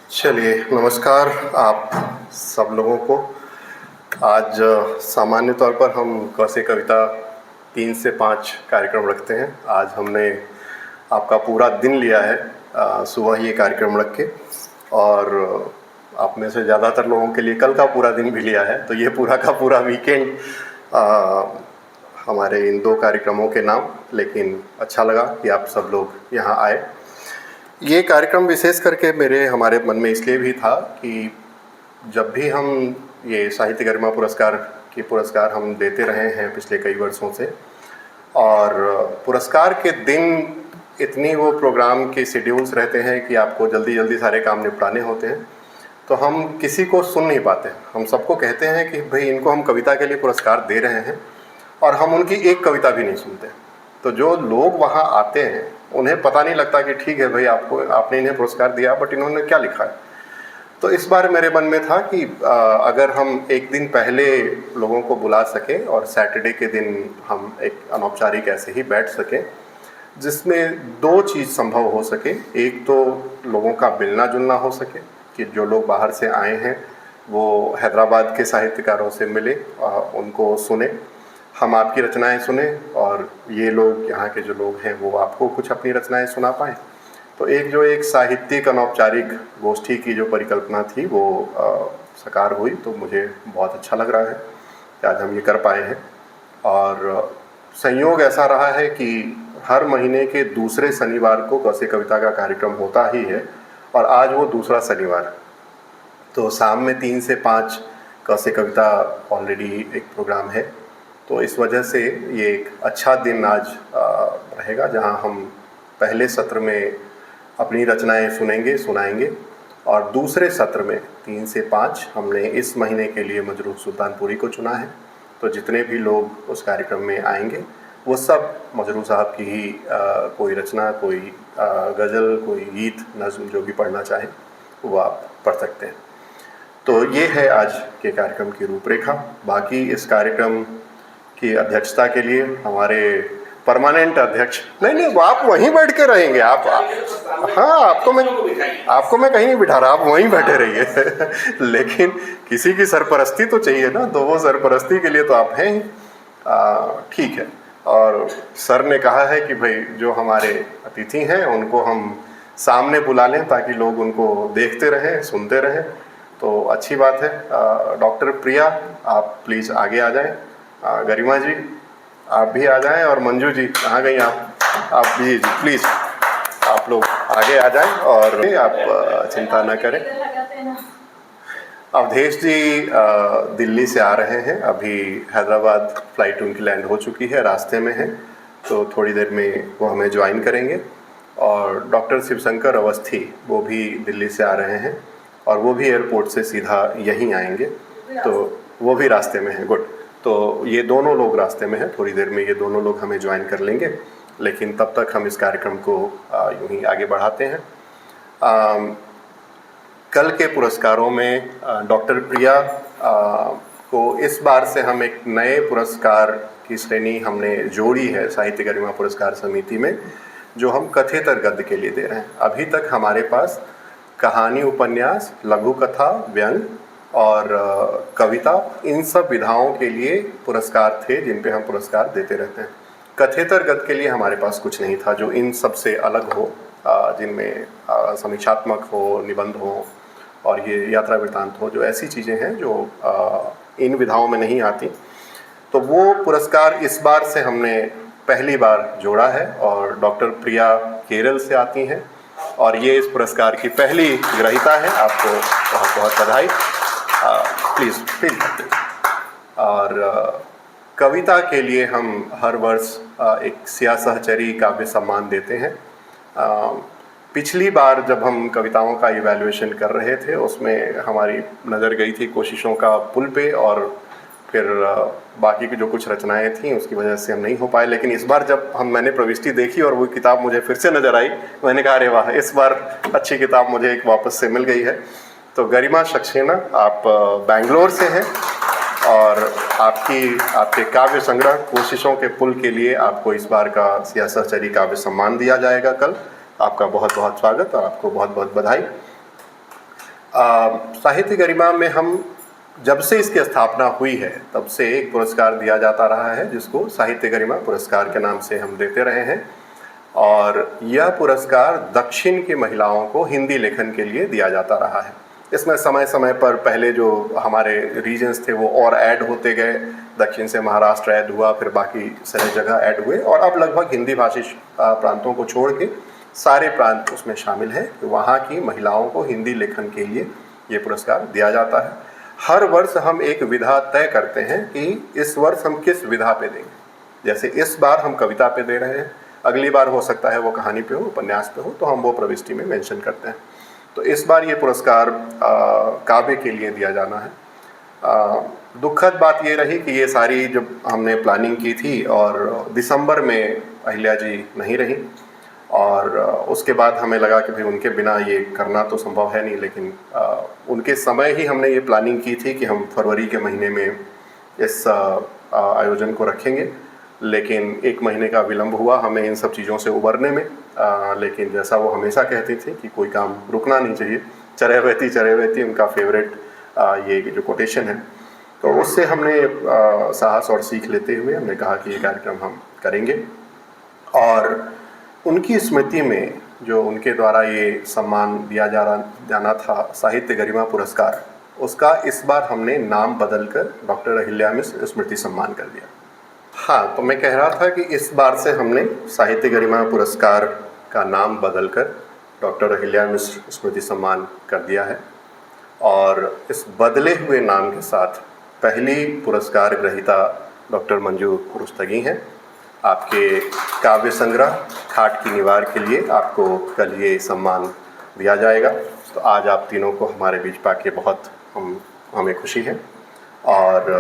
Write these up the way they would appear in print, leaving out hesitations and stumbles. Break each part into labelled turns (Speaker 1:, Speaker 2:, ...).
Speaker 1: चलिए, नमस्कार आप सब लोगों को। आज सामान्य तौर पर हम क से कविता 3 से 5 कार्यक्रम रखते हैं। आज हमने आपका पूरा दिन लिया है, सुबह ये कार्यक्रम रख के, और आप में से ज़्यादातर लोगों के लिए कल का पूरा दिन भी लिया है। तो ये पूरा का पूरा वीकेंड हमारे इन 2 कार्यक्रमों के नाम, लेकिन अच्छा लगा कि आप सब लोग यहाँ आए। ये कार्यक्रम विशेष करके हमारे मन में इसलिए भी था कि जब भी हम ये साहित्य गरिमा पुरस्कार हम देते रहे हैं पिछले कई वर्षों से, और पुरस्कार के दिन इतनी वो प्रोग्राम के शेड्यूल्स रहते हैं कि आपको जल्दी जल्दी सारे काम निपटाने होते हैं, तो हम किसी को सुन नहीं पाते। हम सबको कहते हैं कि भाई इनको हम कविता के लिए पुरस्कार दे रहे हैं, और हम उनकी एक कविता भी नहीं सुनते। तो जो लोग वहाँ आते हैं उन्हें पता नहीं लगता कि ठीक है भाई आपने इन्हें पुरस्कार दिया, बट इन्होंने क्या लिखा है। तो इस बार मेरे मन में था कि अगर हम एक दिन पहले लोगों को बुला सकें और सैटरडे के दिन हम एक अनौपचारिक ऐसे ही बैठ सकें, जिसमें 2 चीज़ संभव हो सके। एक तो लोगों का मिलना जुलना हो सके कि जो लोग बाहर से आए हैं वो हैदराबाद के साहित्यकारों से मिले, उनको सुने, हम आपकी रचनाएं सुने, और ये लोग यहाँ के जो लोग हैं वो आपको कुछ अपनी रचनाएं सुना पाएँ। तो एक साहित्यिक अनौपचारिक गोष्ठी की जो परिकल्पना थी वो साकार हुई। तो मुझे बहुत अच्छा लग रहा है कि आज हम ये कर पाए हैं। और संयोग ऐसा रहा है कि हर महीने के दूसरे शनिवार को क से कविता का कार्यक्रम होता ही है, और आज वो दूसरा शनिवार। तो शाम में 3 से 5 क से कविता ऑलरेडी एक प्रोग्राम है। तो इस वजह से ये एक अच्छा दिन आज रहेगा, जहां हम पहले सत्र में अपनी रचनाएं सुनाएंगे, और दूसरे सत्र में 3 से 5 हमने इस महीने के लिए मजरूह सुल्तानपुरी को चुना है। तो जितने भी लोग उस कार्यक्रम में आएंगे वो सब मजरूह साहब की ही कोई रचना, कोई गज़ल, कोई गीत, नज़्म जो भी पढ़ना चाहें वो आप पढ़ सकते हैं। तो ये है आज के कार्यक्रम की रूपरेखा। बाकी इस कार्यक्रम की अध्यक्षता के लिए हमारे परमानेंट अध्यक्ष, नहीं वो आप वहीं बैठ के रहेंगे। हाँ, आपको मैं कहीं नहीं बिठा रहा, आप वहीं बैठे रहिए लेकिन किसी की सरपरस्ती तो चाहिए ना, तो वो सरपरस्ती के लिए तो आप हैं ही। ठीक है। और सर ने कहा है कि भाई जो हमारे अतिथि हैं उनको हम सामने बुला लें ताकि लोग उनको देखते रहें, सुनते रहें। तो अच्छी बात है। डॉक्टर प्रिया, आप प्लीज़ आगे आ जाएं। गरिमा जी आप भी आ जाएं, और मंजू जी कहाँ गई आप भी जी प्लीज़ आप लोग आगे आ जाएं, और आप चिंता न करें। अवधेश जी दिल्ली से आ रहे हैं, अभी हैदराबाद फ़्लाइट उनकी लैंड हो चुकी है, रास्ते में है, तो थोड़ी देर में वो हमें ज्वाइन करेंगे। और डॉक्टर शिवशंकर अवस्थी वो भी दिल्ली से आ रहे हैं, और वो भी एयरपोर्ट से सीधा यहीं आएंगे, तो वो भी रास्ते में हैं। गुड। तो ये दोनों लोग रास्ते में हैं, थोड़ी देर में ये दोनों लोग हमें ज्वाइन कर लेंगे, लेकिन तब तक हम इस कार्यक्रम को यूं ही आगे बढ़ाते हैं। कल के पुरस्कारों में डॉक्टर प्रिया को इस बार से हम एक नए पुरस्कार की श्रेणी हमने जोड़ी है साहित्य गरिमा पुरस्कार समिति में, जो हम कथेतर गद्य के लिए दे रहे हैं। अभी तक हमारे पास कहानी, उपन्यास, लघु कथा, व्यंग और कविता, इन सब विधाओं के लिए पुरस्कार थे जिन पे हम पुरस्कार देते रहते हैं। कथेतर गद्य के लिए हमारे पास कुछ नहीं था जो इन सब से अलग हो, जिनमें समीक्षात्मक हो, निबंध हो, और ये यात्रा वृत्तांत हो, जो ऐसी चीज़ें हैं जो इन विधाओं में नहीं आती। तो वो पुरस्कार इस बार से हमने पहली बार जोड़ा है, और डॉक्टर प्रिया केरल से आती हैं, और ये इस पुरस्कार की पहली ग्रहीता है। आपको बहुत बहुत बधाई। प्लीज़। और कविता के लिए हम हर वर्ष एक सिया सहचरी काव्य सम्मान देते हैं। पिछली बार जब हम कविताओं का इवैल्यूएशन कर रहे थे उसमें हमारी नज़र गई थी कोशिशों का पुल पे, और फिर बाकी की जो कुछ रचनाएं थीं उसकी वजह से हम नहीं हो पाए। लेकिन इस बार जब मैंने प्रविष्टि देखी और वो किताब मुझे फिर से नज़र आई, मैंने कहा अरे वाह, इस बार अच्छी किताब मुझे एक वापस से मिल गई है। तो गरिमा सक्सेना, आप बेंगलोर से हैं, और आपके काव्य संग्रह कोशिशों के पुल के लिए आपको इस बार का सिया सहचरी काव्य सम्मान दिया जाएगा कल। आपका बहुत बहुत स्वागत और आपको बहुत बहुत बधाई। साहित्य गरिमा में हम जब से इसकी स्थापना हुई है तब से एक पुरस्कार दिया जाता रहा है जिसको साहित्य गरिमा पुरस्कार के नाम से हम देते रहे हैं। और यह पुरस्कार दक्षिण की महिलाओं को हिंदी लेखन के लिए दिया जाता रहा है। इसमें समय समय पर पहले जो हमारे रीजन्स थे वो और ऐड होते गए, दक्षिण से महाराष्ट्र ऐड हुआ, फिर बाकी सारी जगह ऐड हुए, और अब लगभग हिंदी भाषी प्रांतों को छोड़ के सारे प्रांत उसमें शामिल हैं। वहाँ की महिलाओं को हिंदी लेखन के लिए ये पुरस्कार दिया जाता है। हर वर्ष हम एक विधा तय करते हैं कि इस वर्ष हम किस विधा पे देंगे। जैसे इस बार हम कविता पे दे रहे हैं, अगली बार हो सकता है वो कहानी पे हो, उपन्यास पे हो, तो हम वो प्रविष्टि में मेंशन करते हैं। तो इस बार ये पुरस्कार काव्य के लिए दिया जाना है। दुखद बात ये रही कि ये सारी जब हमने प्लानिंग की थी और दिसंबर में अहिल्या जी नहीं रही, और उसके बाद हमें लगा कि भाई उनके बिना ये करना तो संभव है नहीं, लेकिन उनके समय ही हमने ये प्लानिंग की थी कि हम फरवरी के महीने में इस आयोजन को रखेंगे, लेकिन एक महीने का विलंब हुआ हमें इन सब चीज़ों से उबरने में। लेकिन जैसा वो हमेशा कहती थी कि कोई काम रुकना नहीं चाहिए, चरे बहती उनका फेवरेट ये जो कोटेशन है, तो उससे हमने साहस और सीख लेते हुए हमने कहा कि ये कार्यक्रम हम करेंगे। और उनकी स्मृति में जो उनके द्वारा ये सम्मान दिया जाना था साहित्य गरिमा पुरस्कार, उसका इस बार हमने नाम बदलकर डॉक्टर अहिल्या मिश्र स्मृति सम्मान कर दिया। हाँ, तो मैं कह रहा था कि इस बार से हमने साहित्य गरिमा पुरस्कार का नाम बदलकर डॉक्टर अहिल्या मिश्र स्मृति सम्मान कर दिया है, और इस बदले हुए नाम के साथ पहली पुरस्कार ग्रहीता डॉक्टर मंजू रुस्तगी हैं। आपके काव्य संग्रह खाट की निवार के लिए आपको कल ये सम्मान दिया जाएगा। तो आज आप तीनों को हमारे बीच पाके बहुत हमें खुशी है। और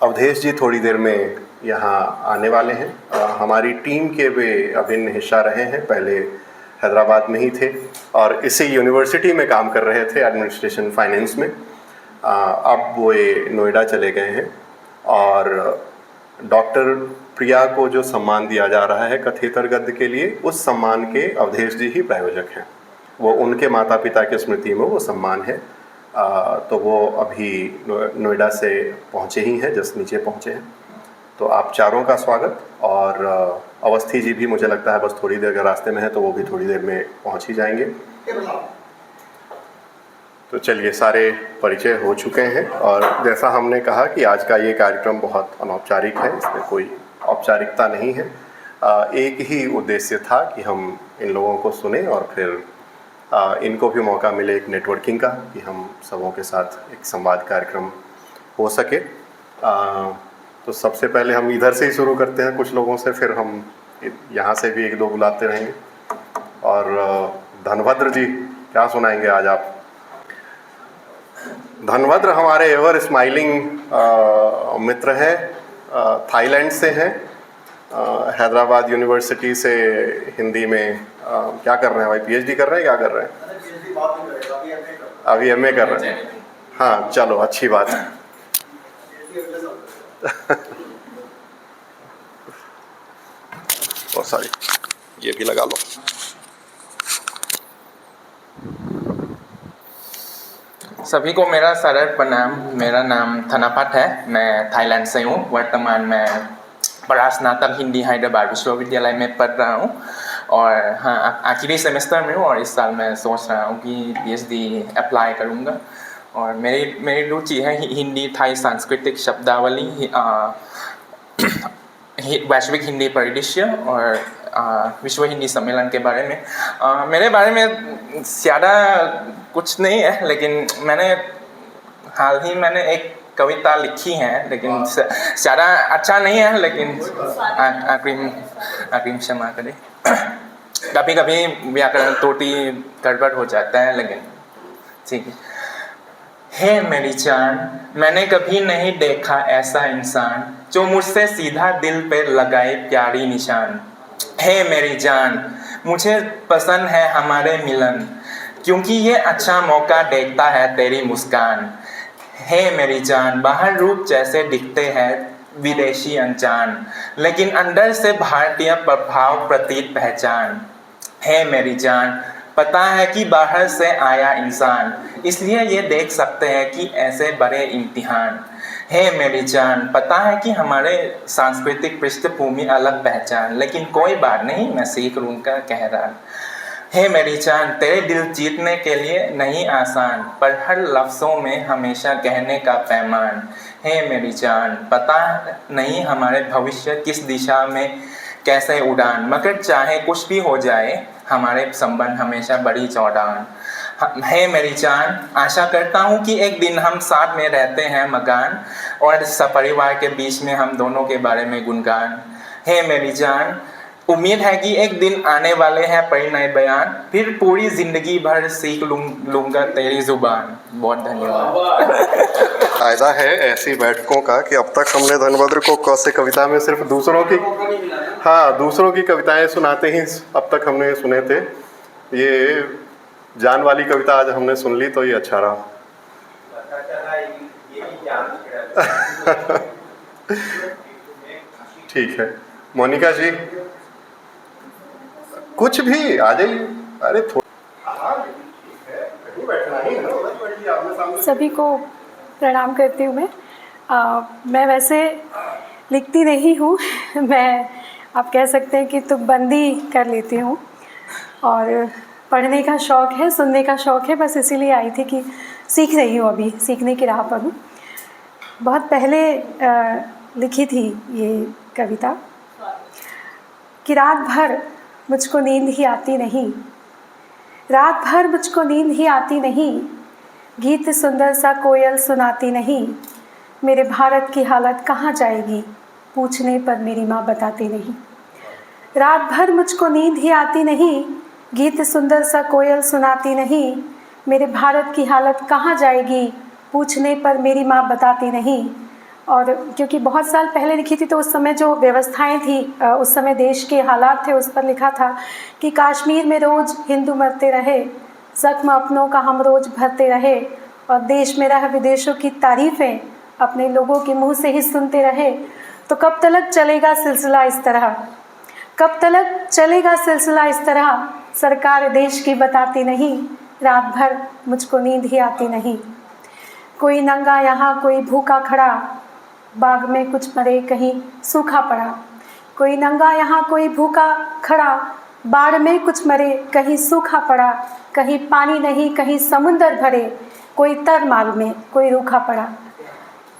Speaker 1: अवधेश जी थोड़ी देर में यहाँ आने वाले हैं। हमारी टीम के वे अभिन्न हिस्सा रहे हैं, पहले हैदराबाद में ही थे और इसी यूनिवर्सिटी में काम कर रहे थे एडमिनिस्ट्रेशन फाइनेंस में। अब वो नोएडा चले गए हैं। और डॉक्टर प्रिया को जो सम्मान दिया जा रहा है कथेतर गद्य के लिए, उस सम्मान के अवधेश जी ही प्रायोजक हैं। वो उनके माता पिता की स्मृति में वो सम्मान है। तो वो अभी नोएडा से पहुँचे ही हैं, जस्ट नीचे पहुँचे हैं। तो आप चारों का स्वागत। और अवस्थी जी भी मुझे लगता है बस थोड़ी देर के रास्ते में है, तो वो भी थोड़ी देर में पहुँच ही जाएंगे। तो चलिए, सारे परिचय हो चुके हैं। और जैसा हमने कहा कि आज का ये कार्यक्रम बहुत अनौपचारिक है, इसमें कोई औपचारिकता नहीं है। एक ही उद्देश्य था कि हम इन लोगों को सुने और फिर इनको भी मौका मिले एक नेटवर्किंग का, कि हम सबों के साथ एक संवाद कार्यक्रम हो सके। तो सबसे पहले हम इधर से ही शुरू करते हैं कुछ लोगों से, फिर हम यहाँ से भी एक दो बुलाते रहेंगे। और धनभद्र जी, क्या सुनाएंगे आज आप? धनभद्र हमारे एवर स्माइलिंग मित्र हैं, थाईलैंड से हैं, हैदराबाद यूनिवर्सिटी से हिंदी में क्या कर रहे हैं भाई? पीएचडी कर रहे हैं, क्या कर रहे हैं? अभी एमए कर रहे हैं। हाँ, चलो अच्छी बात है। ओ सॉरी, ये भी लगा लो।
Speaker 2: सभी को मेरा सरल प्रणाम। मेरा नाम थनापत है, मैं थाईलैंड से हूँ। वर्तमान में स्नातक हिंदी हैदराबाद विश्वविद्यालय में पढ़ रहा हूँ और हाँ, आखिरी सेमेस्टर में हूँ। और इस साल मैं सोच रहा हूँ कि पीएचडी अप्लाई करूँगा। और मेरी रुचि है हिंदी थाई सांस्कृतिक शब्दावली, वैश्विक हिंदी परिदृश्य और विश्व हिंदी सम्मेलन के बारे में। मेरे बारे में ज़्यादा कुछ नहीं है, लेकिन हाल ही मैंने एक कविता लिखी है, लेकिन ज़्यादा अच्छा नहीं है, लेकिन अग्रिम क्षमा करें। कभी कभी व्याकरण त्रुटि गड़बड़ हो जाता है, लेकिन ठीक है। हे मेरी जान, मैंने कभी नहीं देखा ऐसा इंसान जो मुझसे सीधा दिल पे लगाए प्यारी निशान। हे मेरी जान, मुझे पसंद है हमारे मिलन, क्योंकि ये अच्छा मौका देखता है तेरी मुस्कान। हे मेरी जान, बाहर रूप जैसे दिखते हैं विदेशी अनजान, लेकिन अंदर से भारतीय प्रभाव प्रतीत पहचान। हे मेरी जान, पता है कि बाहर से आया इंसान, इसलिए ये देख सकते हैं कि ऐसे बड़े इम्तिहान। हे मेरी जान, पता है कि हमारे सांस्कृतिक पृष्ठभूमि अलग पहचान, लेकिन कोई बात नहीं, मैं सीख लूँगा कह रहा। हे मेरी जान, तेरे दिल जीतने के लिए नहीं आसान, पर हर लफ्ज़ों में हमेशा कहने का पैमान। हे मेरी जान, पता नहीं हमारे भविष्य किस दिशा में कैसे उड़ान, मगर चाहे कुछ भी हो जाए हमारे संबंध हमेशा बड़ी चौड़ान। हे मेरी जान, आशा करता हूँ कि एक दिन हम साथ में रहते हैं मकान, और सपरिवार के बीच में हम दोनों के बारे में गुणगान। हे मेरी जान, उम्मीद है कि एक दिन आने वाले हैं परिणय बयान, फिर पूरी जिंदगी भर सीख लूँगा तेरी जुबान। बहुत धन्यवाद।
Speaker 1: फायदा है ऐसी बैठकों का कि अब तक हमने धनभद्र को क से कविता में सिर्फ दूसरों की कविताएं सुनाते ही अब तक हमने सुने थे। ये जान वाली कविता आज हमने सुन ली तो ये अच्छा रहा। ठीक है मोनिका जी, कुछ भी आ जाइए। अरे
Speaker 3: सभी को प्रणाम करती हूँ मैं वैसे लिखती नहीं हूँ मैं, आप कह सकते हैं कि तुकबंदी कर लेती हूँ, और पढ़ने का शौक़ है, सुनने का शौक़ है, बस इसीलिए आई थी कि सीख रही हूँ, अभी सीखने की राह पर हूँ। बहुत पहले लिखी थी ये कविता कि रात भर मुझको नींद ही आती नहीं, रात भर मुझको नींद ही आती नहीं, गीत सुंदर सा कोयल सुनाती नहीं, मेरे भारत की हालत कहाँ जाएगी, पूछने पर मेरी माँ बताती नहीं। रात भर मुझको नींद ही आती नहीं, गीत सुंदर सा कोयल सुनाती नहीं, मेरे भारत की हालत कहाँ जाएगी, पूछने पर मेरी माँ बताती नहीं। और क्योंकि बहुत साल पहले लिखी थी तो उस समय जो व्यवस्थाएं थी, उस समय देश के हालात थे, उस पर लिखा था कि कश्मीर में रोज़ हिंदू मरते रहे, ज़ख्म अपनों का हम रोज़ भरते रहे, और देश में रह विदेशों की तारीफ़ें अपने लोगों के मुंह से ही सुनते रहे, तो कब तक चलेगा सिलसिला इस तरह, कब तक चलेगा सिलसिला इस तरह, सरकार देश की बताती नहीं, रात भर मुझको नींद ही आती नहीं। कोई नंगा यहाँ कोई भूखा खड़ा, बाग में कुछ मरे कहीं सूखा पड़ा, कोई नंगा यहाँ कोई भूखा खड़ा, बाढ़ में कुछ मरे कहीं सूखा पड़ा, कहीं पानी नहीं कहीं समुंदर भरे, कोई तर माल में कोई रूखा पड़ा।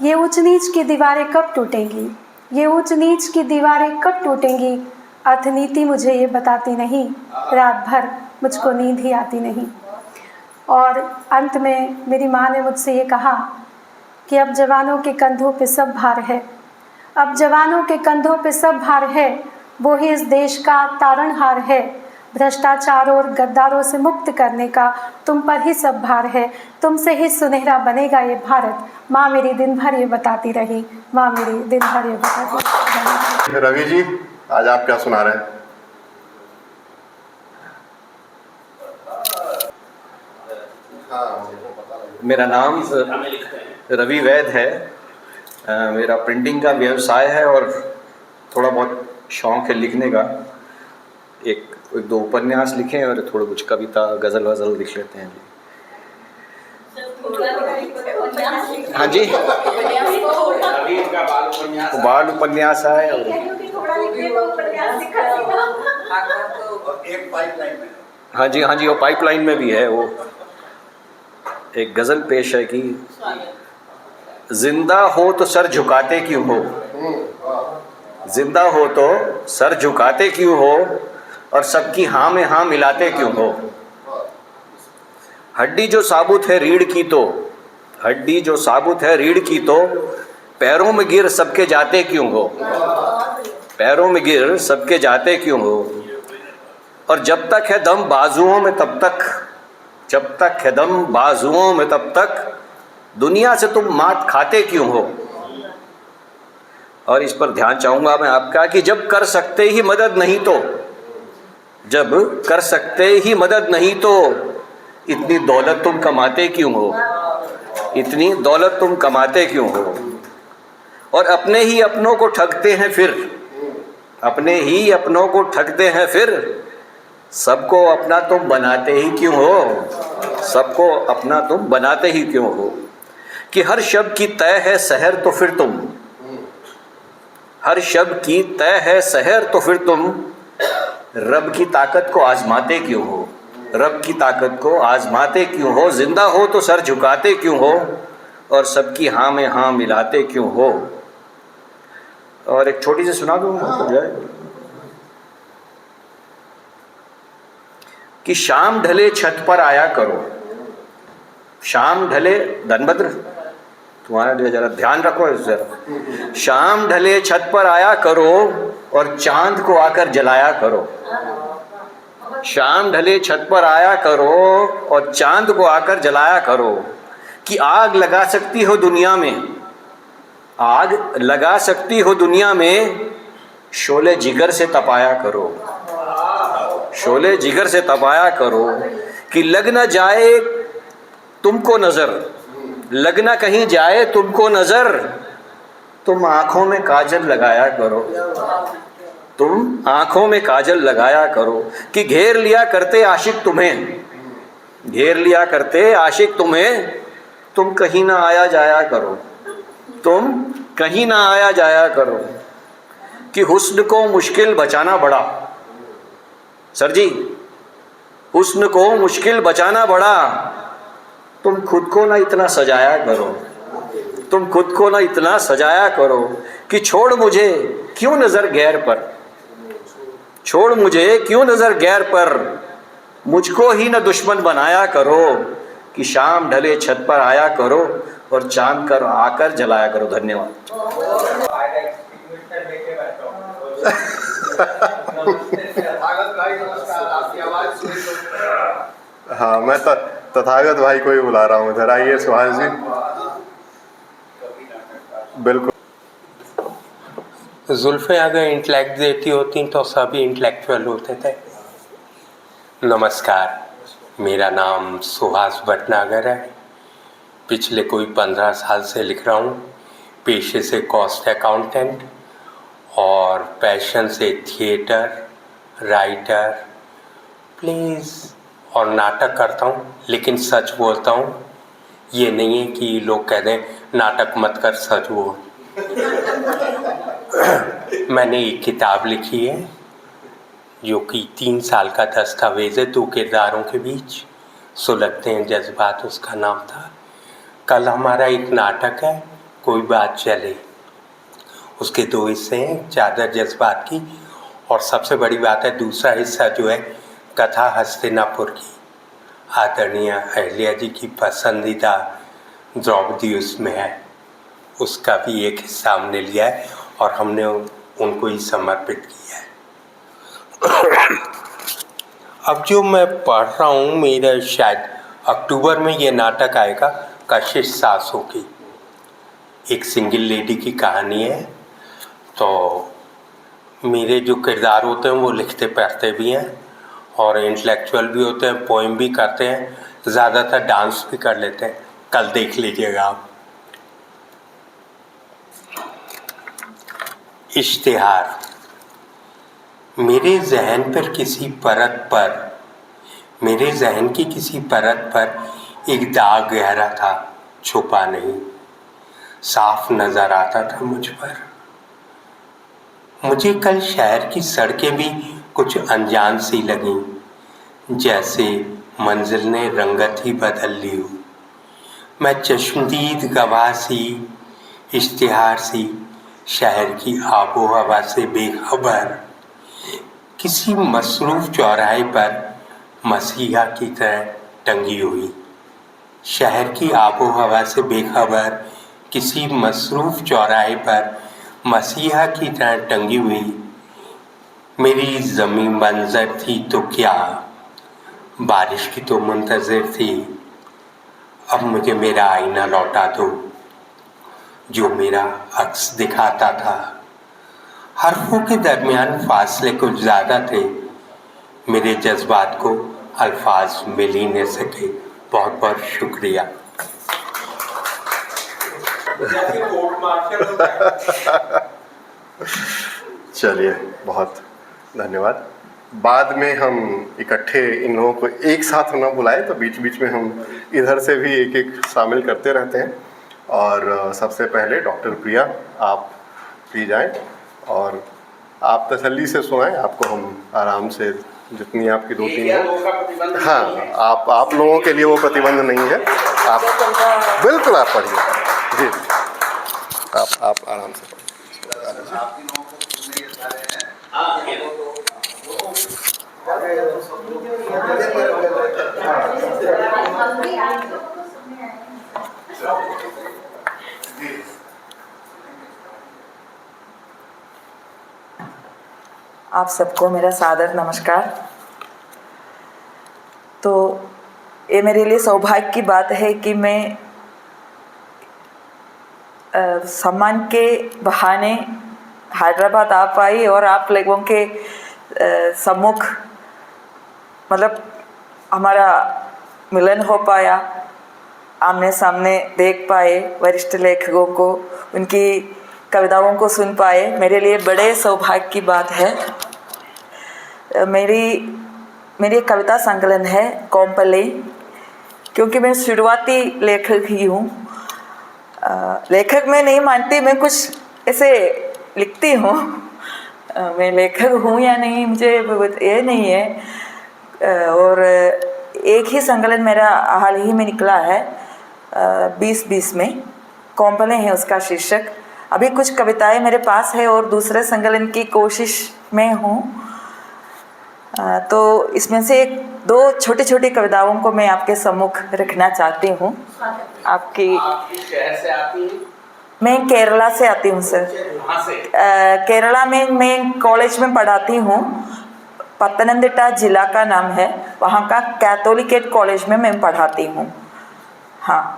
Speaker 3: ये ऊंच नीच की दीवारें कब टूटेंगी, ये ऊंच नीच की दीवारें कब टूटेंगी, अर्थनीति मुझे ये बताती नहीं, रात भर मुझको नींद ही आती नहीं। और अंत में मेरी माँ ने मुझसे ये कहा कि अब जवानों के कंधों पे सब भार है, अब जवानों के कंधों पे सब भार है, वो ही इस देश का तारणहार है, भ्रष्टाचार और गद्दारों से मुक्त करने का तुम पर ही सब भार है, तुमसे ही सुनहरा बनेगा ये भारत। माँ मेरी दिन भर ये बताती रही, माँ मेरी दिन भर ये बताती रही।
Speaker 1: रवि जी, आज आप क्या सुना रहे हैं?
Speaker 4: मेरा नाम रवि वैद है। मेरा प्रिंटिंग का व्यवसाय है और थोड़ा बहुत शौक़ है लिखने का। एक दो उपन्यास लिखे हैं और थोड़ा कुछ कविता गज़ल वज़ल लिख लेते हैं जी। हाँ जी, बाल उपन्यास है और हाँ जी वो पाइपलाइन में भी है। वो एक गज़ल पेश है कि जिंदा हो तो सर झुकाते क्यों हो, जिंदा हो तो सर झुकाते क्यों हो, और सबकी हाँ में हाँ मिलाते क्यों हो। हड्डी जो साबुत है रीढ़ की तो, हड्डी जो साबुत है रीढ़ की तो, पैरों में गिर सबके जाते क्यों हो, पैरों में गिर सबके जाते क्यों हो। और जब तक है दम बाजुओं में तब तक, जब तक है दम बाजुओं में तब तक, दुनिया से तुम मात खाते क्यों हो। और इस पर ध्यान चाहूँगा मैं आपका कि जब कर सकते ही मदद नहीं तो, जब कर सकते ही मदद नहीं तो, इतनी दौलत तुम कमाते क्यों हो, इतनी दौलत तुम कमाते क्यों हो। और अपने ही अपनों को ठगते हैं फिर, अपने ही अपनों को ठगते हैं फिर, सबको अपना तुम बनाते ही क्यों हो, सबको अपना तुम बनाते ही क्यों हो। कि हर शब्द की तय है सहर तो फिर तुम, हर शब्द की तय है सहर तो फिर तुम रब की ताकत को आजमाते क्यों हो, रब की ताकत को आजमाते क्यों हो। जिंदा हो तो सर झुकाते क्यों हो और सबकी हाँ में हाँ मिलाते क्यों हो। और एक छोटी सी सुना दूँ कि शाम ढले छत पर आया करो, शाम ढले, धनभद्र तुम्हारा लिए जरा ध्यान रखो इस जरा, शाम ढले छत पर आया करो और चांद को आकर जलाया करो, शाम ढले छत पर आया करो और चांद को आकर जलाया करो। कि आग लगा सकती हो दुनिया में, आग लगा सकती हो दुनिया में, शोले जिगर से तपाया करो, शोले जिगर से तपाया करो। कि लग न जाए तुमको नजर, लग न कहीं जाए तुमको नजर, तुम आंखों में काजल लगाया करो, तुम आंखों में काजल लगाया करो। कि घेर लिया करते आशिक तुम्हें, घेर लिया करते आशिक तुम्हें, तुम कहीं ना आया जाया करो, तुम कहीं ना आया जाया करो। कि हुस्न को मुश्किल बचाना बड़ा, सर जी हुस्न को मुश्किल बचाना बड़ा, तुम खुद को ना इतना सजाया करो, तुम खुद को ना इतना सजाया करो। कि छोड़ मुझे क्यों नजर गैर पर, छोड़ मुझे क्यों नजर गैर पर, मुझको ही ना दुश्मन बनाया करो। कि शाम ढले छत पर आया करो और चांद कर आकर जलाया करो। धन्यवाद।
Speaker 1: हाँ, मैं तथागत भाई को ही बुला रहा हूँ इधर। आइए सुहास जी। बिल्कुल।
Speaker 5: जुल्फ़ें अगर इंटेलेक्ट देती होती तो सभी इंटेलेक्चुअल होते थे। नमस्कार, मेरा नाम सुहास भटनागर है। पिछले कोई 15 साल से लिख रहा हूँ। पेशे से कॉस्ट अकाउंटेंट और पैशन से थिएटर, राइटर, प्लेस और नाटक करता हूँ। लेकिन सच बोलता हूँ, ये नहीं है कि लोग कह दें नाटक मत कर, सच बोल। मैंने एक किताब लिखी है जो कि 3 साल का दस्तावेज़ है, 2 किरदारों के बीच सुलगते हैं जज्बात, उसका नाम था। कल हमारा एक नाटक है, कोई बात चले, उसके 2 हिस्से हैं, चादर जज्बात की, और सबसे बड़ी बात है दूसरा हिस्सा जो है कथा हस्तिनापुर की, आदरणीय अहिल्या जी की पसंदीदा द्रौपदी उसमें है, उसका भी एक हिस्सा हमने लिया है और हमने उनको ही समर्पित किया है। अब जो मैं पढ़ रहा हूँ, मेरा शायद अक्टूबर में ये नाटक आएगा, कशिश सासों की। एक सिंगल लेडी की कहानी है। तो मेरे जो किरदार होते हैं वो लिखते पढ़ते भी हैं और इंटेलेक्चुअल भी होते हैं, पोइम भी करते हैं, ज़्यादातर डांस भी कर लेते हैं। कल देख लीजिएगा आप। इश्तिहार। मेरे जहन पर किसी परत पर, मेरे जहन की किसी परत पर एक दाग गहरा था, छुपा नहीं, साफ नजर आता था मुझ पर। मुझे कल शहर की सड़कें भी कुछ अनजान सी लगीं, जैसे मंजिल ने रंगत ही बदल ली हो। मैं चश्मदीद गवाह सी, इश्तिहार सी, शहर की आबो हवा से बेखबर, किसी मसरूफ चौराहे पर मसीहा की तरह टंगी हुई। शहर की आबो हवा से बेखबर, किसी मसरूफ चौराहे पर मसीहा की तरह टंगी हुई मेरी ज़मीं मंजर थी तो क्या, बारिश की तो मुंतज़िर थी। अब मुझे मेरा आईना लौटा दो जो मेरा अक्स दिखाता था। हरफों के दरमियान फासले कुछ ज़्यादा थे, मेरे जज्बात को अल्फाज मिल ही नहीं सके। बहुत बहुत शुक्रिया।
Speaker 1: चलिए, बहुत धन्यवाद। बाद में हम इकट्ठे इन लोगों को एक साथ ना बुलाए, तो बीच बीच में हम इधर से भी एक एक शामिल करते रहते हैं। और सबसे पहले डॉक्टर प्रिया, आप प्लीज आएँ और आप तसल्ली से सुनाएं। आपको हम आराम से जितनी आपकी 2-3 हो, हाँ, आप लोगों के लिए वो प्रतिबंध नहीं है। आप बिल्कुल आप पढ़िए जी, आप आराम से
Speaker 6: आप सबको मेरा सादर नमस्कार। तो ये मेरे लिए सौभाग्य की बात है कि मैं सम्मान के बहाने हैदराबाद आ पाई और आप लोगों के सम्मुख मतलब हमारा मिलन हो पाया, आमने सामने देख पाए, वरिष्ठ लेखकों को, उनकी कविताओं को सुन पाए, मेरे लिए बड़े सौभाग्य की बात है। मेरी एक कविता संकलन है कोम्पले, क्योंकि मैं शुरुआती लेखक ही हूँ। लेखक मैं नहीं मानती, मैं कुछ ऐसे लिखती हूँ। मैं लेखक हूँ या नहीं मुझे ये नहीं है। और एक ही संकलन मेरा हाल ही में निकला है 2020 में, कोम्पले है उसका शीर्षक। अभी कुछ कविताएं मेरे पास है और दूसरे संकलन की कोशिश में हूँ। तो इसमें से 2 छोटी छोटी कविताओं को मैं आपके सम्मुख रखना चाहती हूँ। आपकी
Speaker 4: शहर से आती है?
Speaker 6: मैं केरला से आती हूँ सर। केरला में मैं कॉलेज में पढ़ाती हूँ, पत्तनमथिट्टा जिला का नाम है, वहाँ का कैथोलिकेट कॉलेज में मैं पढ़ाती हूँ। हाँ,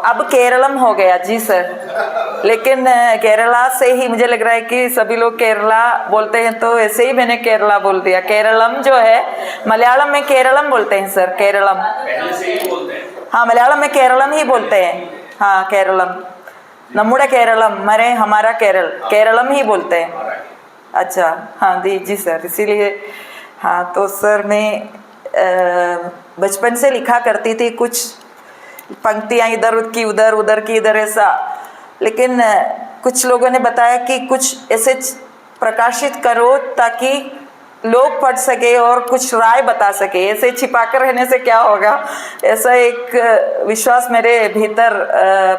Speaker 6: अब केरलम हो गया जी सर, लेकिन केरला से ही मुझे लग रहा है कि सभी लोग केरला बोलते हैं, तो ऐसे ही मैंने केरला बोल दिया। केरलम जो है मलयालम में केरलम बोलते हैं सर, केरलम
Speaker 4: पहले से ही बोलते हैं।
Speaker 6: हाँ, मलयालम में केरलम ही बोलते हैं। हाँ, केरलम, नमुड़ा केरलम, मरे हमारा केरल, केरलम ही बोलते हैं। अच्छा, हाँ जी सर, इसीलिए। हाँ, तो सर मैं बचपन से लिखा करती थी, कुछ पंक्तियाँ इधर की उधर, उधर की इधर, ऐसा। लेकिन कुछ लोगों ने बताया कि कुछ ऐसे प्रकाशित करो ताकि लोग पढ़ सके और कुछ राय बता सके, ऐसे छिपाकर रहने से क्या होगा, ऐसा एक विश्वास मेरे भीतर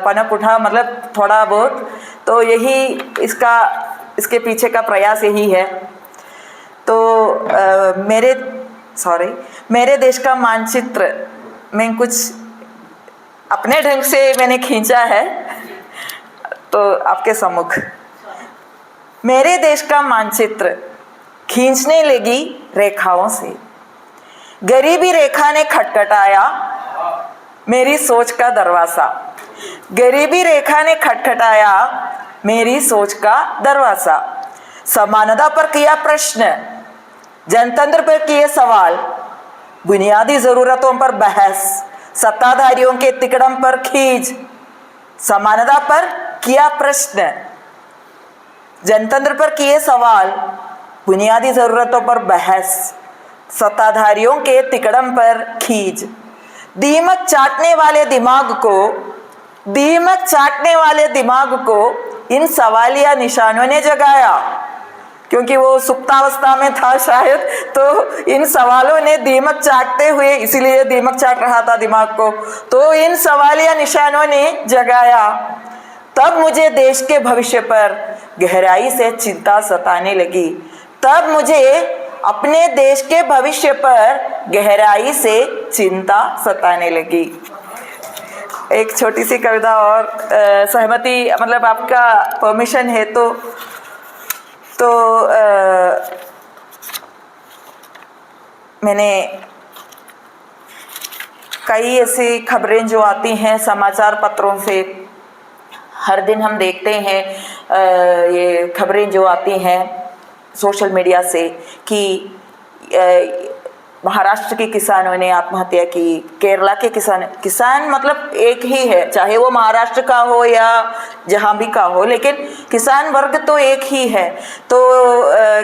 Speaker 6: पनप उठा, मतलब थोड़ा बहुत। तो यही इसके पीछे का प्रयास यही है। तो मेरे देश का मानचित्र मैं कुछ अपने ढंग से मैंने खींचा है, तो आपके सम्मुख। मेरे देश का मानचित्र खींचने लगी रेखाओं से, गरीबी रेखा ने खटखटाया मेरी सोच का दरवाज़ा। गरीबी रेखा ने खटखटाया मेरी सोच का दरवाज़ा। समानता पर किया प्रश्न, जनतंत्र पर किए सवाल, बुनियादी ज़रूरतों पर बहस, सत्ताधारियों के तिकड़म पर खींच। समानता पर किया प्रश्न, जनतंत्र पर किए सवाल, बुनियादी ज़रूरतों पर बहस, सत्ताधारियों के तिकड़म पर खींच। दीमक चाटने वाले दिमाग को इन सवालिया निशानों ने जगाया, क्योंकि वो सुप्तावस्था में था शायद, तो इन सवालों ने दीमक चाटते हुए, इसीलिए दीमक चाट रहा था दिमाग को, तो इन सवालिया निशानों ने जगाया। तब मुझे देश के भविष्य पर गहराई से चिंता सताने लगी। तब मुझे अपने देश के भविष्य पर गहराई से चिंता सताने लगी। एक छोटी सी कविता और सहमति, मतलब आपका परमिशन है तो मैंने कई ऐसी खबरें जो आती हैं समाचार पत्रों से, हर दिन हम देखते हैं ये खबरें जो आती हैं सोशल मीडिया से कि महाराष्ट्र के किसानों ने आत्महत्या की, केरला के किसान मतलब एक ही है, चाहे वो महाराष्ट्र का हो या जहाँ भी का हो, लेकिन किसान वर्ग तो एक ही है। तो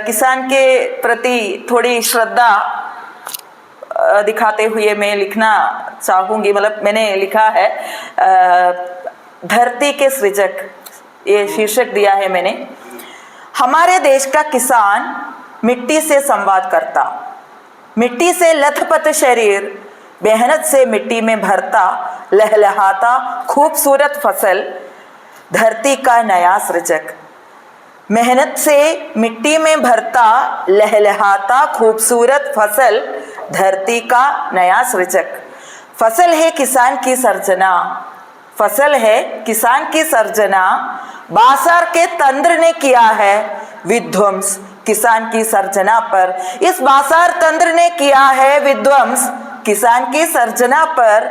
Speaker 6: किसान के प्रति थोड़ी श्रद्धा दिखाते हुए मैं लिखना चाहूँगी। मतलब मैंने लिखा है धरती के सृजक, ये शीर्षक दिया है मैंने। हमारे देश का किसान मिट्टी से संवाद करता, मिट्टी से लथपथ शरीर, मेहनत से मिट्टी में भरता, लहलहाता खूबसूरत फसल, धरती का नया सृजक। मेहनत से मिट्टी में भरता, लहलहाता खूबसूरत फसल, धरती का नया सृजक। फसल है किसान की सर्जना, फसल है किसान की सर्जना, बाजार के तंत्र ने किया है विध्वंस किसान की सर्जना पर। इस बाजार तंत्र ने किया है विध्वंस किसान की सर्जना पर।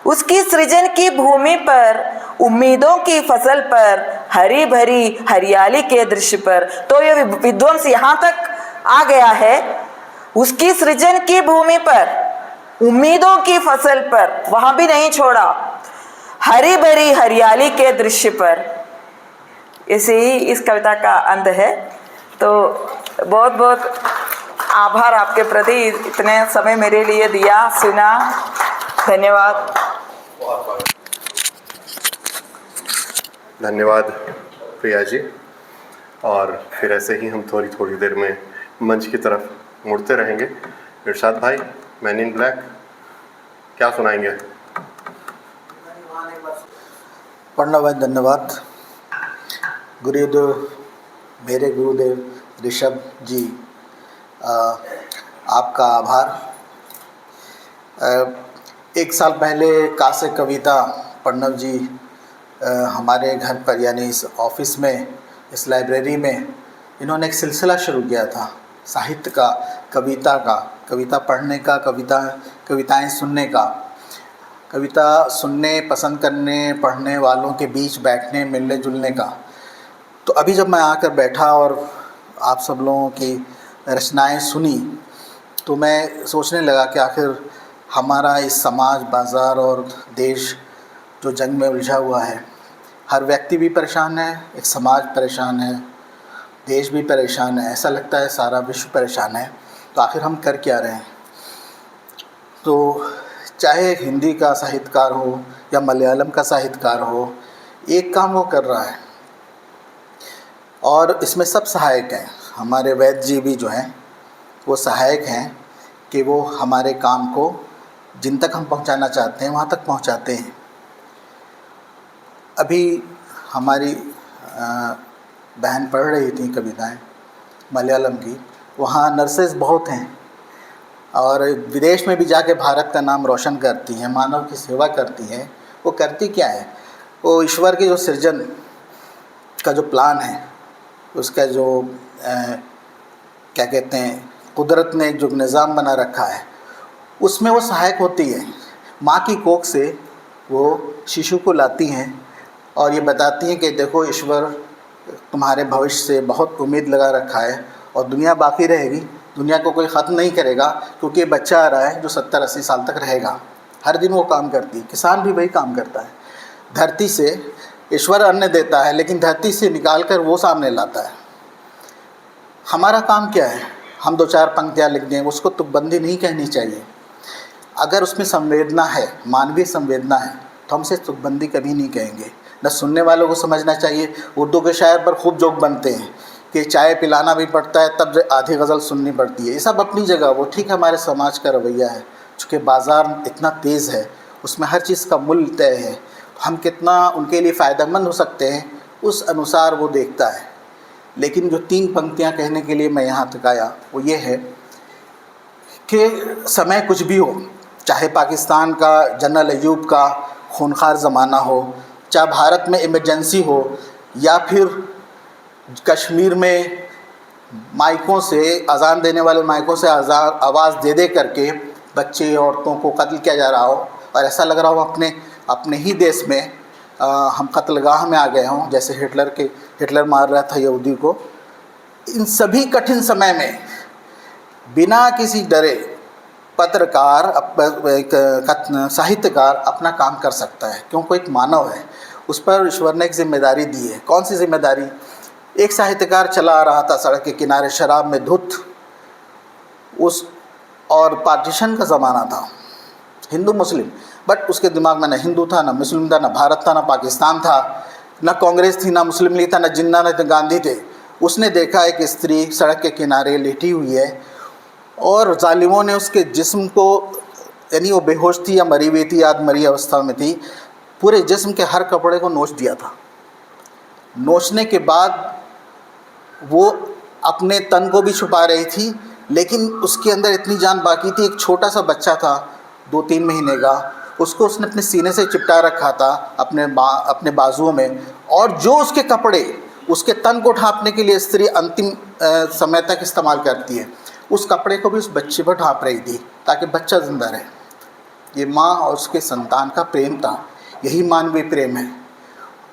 Speaker 6: उसकी सृजन की भूमि पर, उम्मीदों की फसल पर, हरी भरी हरियाली के दृश्य पर। तो ये विध्वंस यहाँ तक आ गया है, उसकी सृजन की भूमि पर, उम्मीदों की फसल पर, वहां भी नहीं छोड़ा, हरी भरी हरियाली के दृश्य पर। ऐसे ही इस कविता का अंत है। तो बहुत बहुत आभार आपके प्रति, इतने समय मेरे लिए दिया, सुना, धन्यवाद।
Speaker 1: धन्यवाद प्रिया जी। और फिर ऐसे ही हम थोड़ी थोड़ी देर में मंच की तरफ मुड़ते रहेंगे। इरशाद भाई, मैन इन ब्लैक क्या सुनाएंगे?
Speaker 7: प्रणव भाई धन्यवाद। गुरुदेव, मेरे गुरुदेव ऋषभ जी, आपका आभार। एक साल पहले कासे कविता प्रणव जी हमारे घर पर, यानी इस ऑफिस में, इस लाइब्रेरी में इन्होंने एक सिलसिला शुरू किया था साहित्य का, कविता का, कविता पढ़ने का, कविताएं सुनने का, कविता सुनने, पसंद करने, पढ़ने वालों के बीच बैठने, मिलने जुलने का। तो अभी जब मैं आकर बैठा और आप सब लोगों की रचनाएं सुनी, तो मैं सोचने लगा कि आखिर हमारा इस समाज, बाज़ार और देश जो जंग में उलझा हुआ है, हर व्यक्ति भी परेशान है, एक समाज परेशान है, देश भी परेशान है, ऐसा लगता है सारा विश्व परेशान है। तो आखिर हम कर क्या रहे हैं? तो चाहे हिंदी का साहित्यकार हो या मलयालम का साहित्यकार हो, एक काम वो कर रहा है और इसमें सब सहायक हैं। हमारे वैद्य जी भी जो हैं वो सहायक हैं कि वो हमारे काम को जिन तक हम पहुंचाना चाहते हैं वहाँ तक पहुंचाते हैं। अभी हमारी बहन पढ़ रही थी कविताएं मलयालम की, वहाँ नर्सेज बहुत हैं और विदेश में भी जाके भारत का नाम रोशन करती हैं, मानव की सेवा करती हैं। वो करती क्या है? वो ईश्वर की जो सृजन का जो प्लान है, उसका जो क्या कहते हैं, कुदरत ने जो निज़ाम बना रखा है, उसमें वो सहायक होती है। माँ की कोख से वो शिशु को लाती हैं और ये बताती हैं कि देखो ईश्वर तुम्हारे भविष्य से बहुत उम्मीद लगा रखा है और दुनिया बाकी रहेगी, दुनिया को कोई ख़त्म नहीं करेगा, क्योंकि बच्चा आ रहा है जो 70-80 साल तक रहेगा। हर दिन वो काम करती है। किसान भी वही काम करता है। धरती से ईश्वर अन्न देता है, लेकिन धरती से निकाल कर वो सामने लाता है। हमारा काम क्या है? हम 2-4 पंक्तियाँ लिख दें, उसको तुकबंदी नहीं कहनी चाहिए। अगर उसमें संवेदना है, मानवीय संवेदना है, तो हम उसे तुकबंदी कभी नहीं कहेंगे। न सुनने वालों को समझना चाहिए। उर्दू के शायर पर खूब जोक बनते हैं कि चाय पिलाना भी पड़ता है, तब आधी गज़ल सुननी पड़ती है। ये सब अपनी जगह, वो ठीक हमारे समाज का रवैया है। चूँकि बाज़ार इतना तेज़ है, उसमें हर चीज़ का मूल्य तय है, हम कितना उनके लिए फ़ायदेमंद हो सकते हैं उस अनुसार वो देखता है। लेकिन जो 3 पंक्तियाँ कहने के लिए मैं यहाँ तक आया, वो ये है कि समय कुछ भी हो, चाहे पाकिस्तान का जनरल अयूब का खूनखार ज़माना हो, चाहे भारत में इमरजेंसी हो, या फिर कश्मीर में माइकों से, अजान देने वाले माइकों से आवाज़ दे दे करके बच्चे औरतों को कत्ल किया जा रहा हो और ऐसा लग रहा हो अपने ही देश में हम कत्लगाह में आ गए हों, जैसे हिटलर मार रहा था यहूदी को। इन सभी कठिन समय में बिना किसी डरे पत्रकार एक साहित्यकार अपना काम कर सकता है, क्योंकि एक मानव है, उस पर ईश्वर ने एक जिम्मेदारी दी है। कौन सी जिम्मेदारी? एक साहित्यकार चला आ रहा था सड़क के किनारे शराब में धुत, उस और पार्टीशन का ज़माना था, हिंदू मुस्लिम, बट उसके दिमाग में न हिंदू था, न मुस्लिम था, न भारत था, न पाकिस्तान था, न कांग्रेस थी, न मुस्लिम लीग था, न जिन्ना, न गांधी थे। उसने देखा एक स्त्री सड़क के किनारे लेटी हुई है और जालिमों ने उसके जिस्म को, यानी वो बेहोश थी या मरी हुई थी, आध मरी अवस्था में थी, पूरे जिस्म के हर कपड़े को नोच दिया था। नोचने के बाद वो अपने तन को भी छुपा रही थी, लेकिन उसके अंदर इतनी जान बाकी थी। एक छोटा सा बच्चा था 2-3 महीने का, उसको उसने अपने सीने से चिपटा रखा था अपने बाजुओं में, और जो उसके कपड़े उसके तन को ढांपने के लिए स्त्री अंतिम समय तक इस्तेमाल करती है, उस कपड़े को भी उस बच्चे पर ढांप रही थी ताकि बच्चा ज़िंदा रहे। ये माँ और उसके संतान का प्रेम था, यही मानवीय प्रेम है।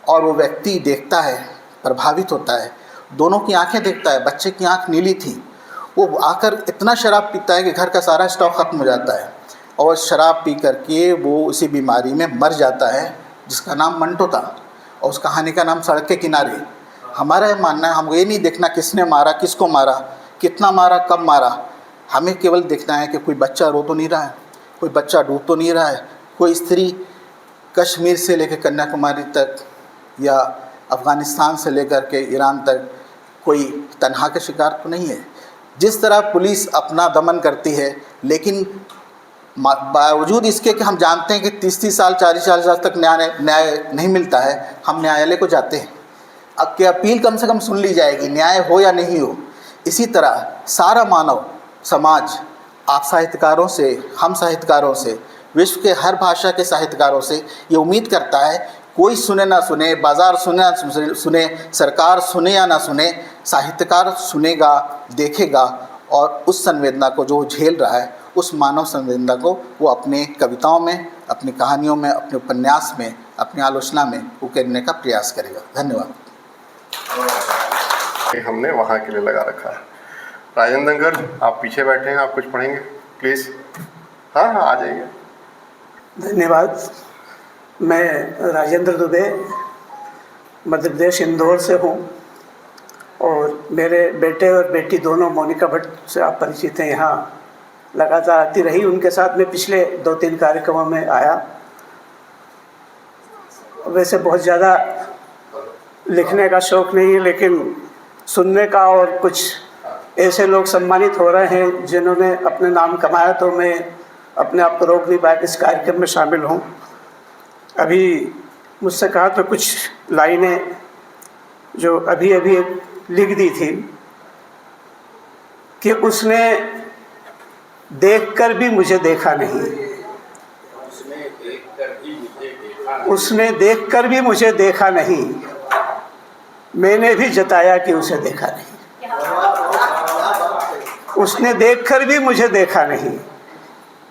Speaker 7: और वो व्यक्ति देखता है, प्रभावित होता है, दोनों की आंखें देखता है। बच्चे की आंख नीली थी, वो आकर इतना शराब पीता है कि घर का सारा स्टॉक ख़त्म हो जाता है, और शराब पी करके वो उसी बीमारी में मर जाता है जिसका नाम मंटो था, और उस कहानी का नाम सड़क के किनारे। हमारा यह मानना है, हमको ये नहीं देखना किसने मारा, किसको मारा, कितना मारा, कब मारा। हमें केवल देखना है कि कोई बच्चा रो तो नहीं रहा है, कोई बच्चा डूब तो नहीं रहा है, कोई स्त्री कश्मीर से लेकर कन्याकुमारी तक या अफ़गानिस्तान से लेकर के ईरान तक कोई तनहा का शिकार तो नहीं है। जिस तरह पुलिस अपना दमन करती है, लेकिन बावजूद इसके कि हम जानते हैं कि 30-30 साल 40-40 साल तक न्याय नहीं मिलता है, हम न्यायालय को जाते हैं। अब की अपील कम से कम सुन ली जाएगी, न्याय हो या नहीं हो। इसी तरह सारा मानव समाज आप साहित्यकारों से, हम साहित्यकारों से, विश्व के हर भाषा के साहित्यकारों से ये उम्मीद करता है, कोई सुने ना सुने, बाज़ार सुने ना सुने, सरकार सुने या ना सुने, साहित्यकार सुनेगा, देखेगा, और उस संवेदना को जो झेल रहा है, उस मानव संवेदना को वो अपने कविताओं में, अपनी कहानियों में, अपने उपन्यास में, अपनी आलोचना में उकेरने का प्रयास करेगा। धन्यवाद।
Speaker 1: हमने वहाँ के लिए लगा रखा है। राजेंद्र अंकल, आप पीछे बैठे हैं, आप कुछ पढ़ेंगे प्लीज़? हाँ, आ जाइए।
Speaker 8: धन्यवाद। मैं राजेंद्र दुबे मध्य प्रदेश इंदौर से हूँ, और मेरे बेटे और बेटी दोनों मोनिका भट्ट से आप परिचित हैं, यहाँ लगातार आती रही। उनके साथ मैं पिछले 2-3 कार्यक्रमों में आया। वैसे बहुत ज़्यादा लिखने का शौक़ नहीं है, लेकिन सुनने का, और कुछ ऐसे लोग सम्मानित हो रहे हैं जिन्होंने अपने नाम कमाया, तो मैं अपने आप को रोक नहीं पाया, इस कार्यक्रम में शामिल हूँ। अभी मुझसे कहा तो कुछ लाइनें जो अभी लिख दी थी कि उसने देखकर भी मुझे देखा नहीं, उसने देखकर भी मुझे देखा नहीं, मैंने भी जताया कि उसे देखा नहीं। उसने देखकर भी मुझे देखा नहीं,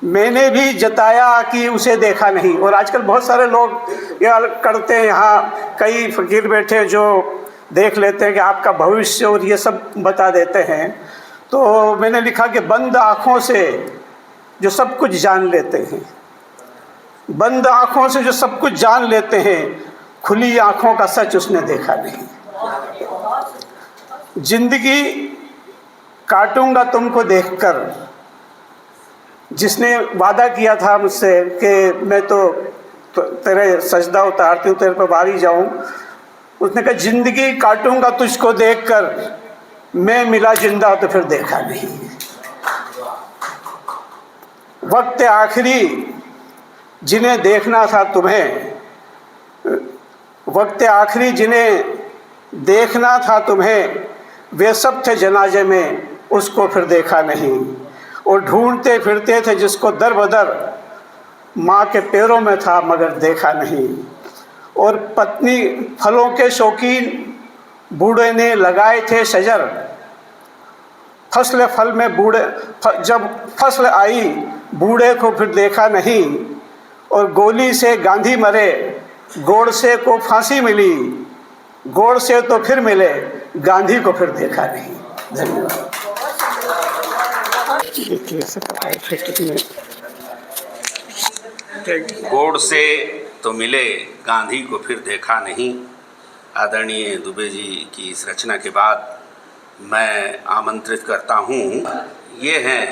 Speaker 8: मैंने भी जताया कि उसे देखा नहीं। और आजकल बहुत सारे लोग ये करते हैं, यहाँ कई फकीर बैठे जो देख लेते हैं कि आपका भविष्य और ये सब बता देते हैं। तो मैंने लिखा कि बंद आँखों से जो सब कुछ जान लेते हैं, बंद आँखों से जो सब कुछ जान लेते हैं, खुली आँखों का सच उसने देखा नहीं। जिंदगी काटूंगा तुमको देखकर, जिसने वादा किया था मुझसे कि मैं तो तेरे सजदा उतारती हूँ, तेरे पर वारी जाऊँ, उसने कहा जिंदगी काटूंगा तुझको देखकर, मैं मिला जिंदा तो फिर देखा नहीं। वक्त आखिरी जिन्हें देखना था तुम्हें, वक्त आखिरी जिन्हें देखना था तुम्हें, वे सब थे जनाजे में, उसको फिर देखा नहीं। और ढूंढते फिरते थे जिसको दर बदर, माँ के पैरों में था मगर देखा नहीं। और पत्नी फलों के शौकीन बूढ़े ने लगाए थे शजर, फसल फल में बूढ़े, जब फसल आई बूढ़े को फिर देखा नहीं। और गोली से गांधी मरे, गोडसे को फांसी मिली, गोडसे तो फिर मिले, गांधी को फिर देखा नहीं। धन्यवाद। देखिए सबका इफेक्ट में
Speaker 9: गोड से तो मिले गांधी को फिर देखा नहीं। आदरणीय दुबे जी की इस रचना के बाद मैं आमंत्रित करता हूँ, ये हैं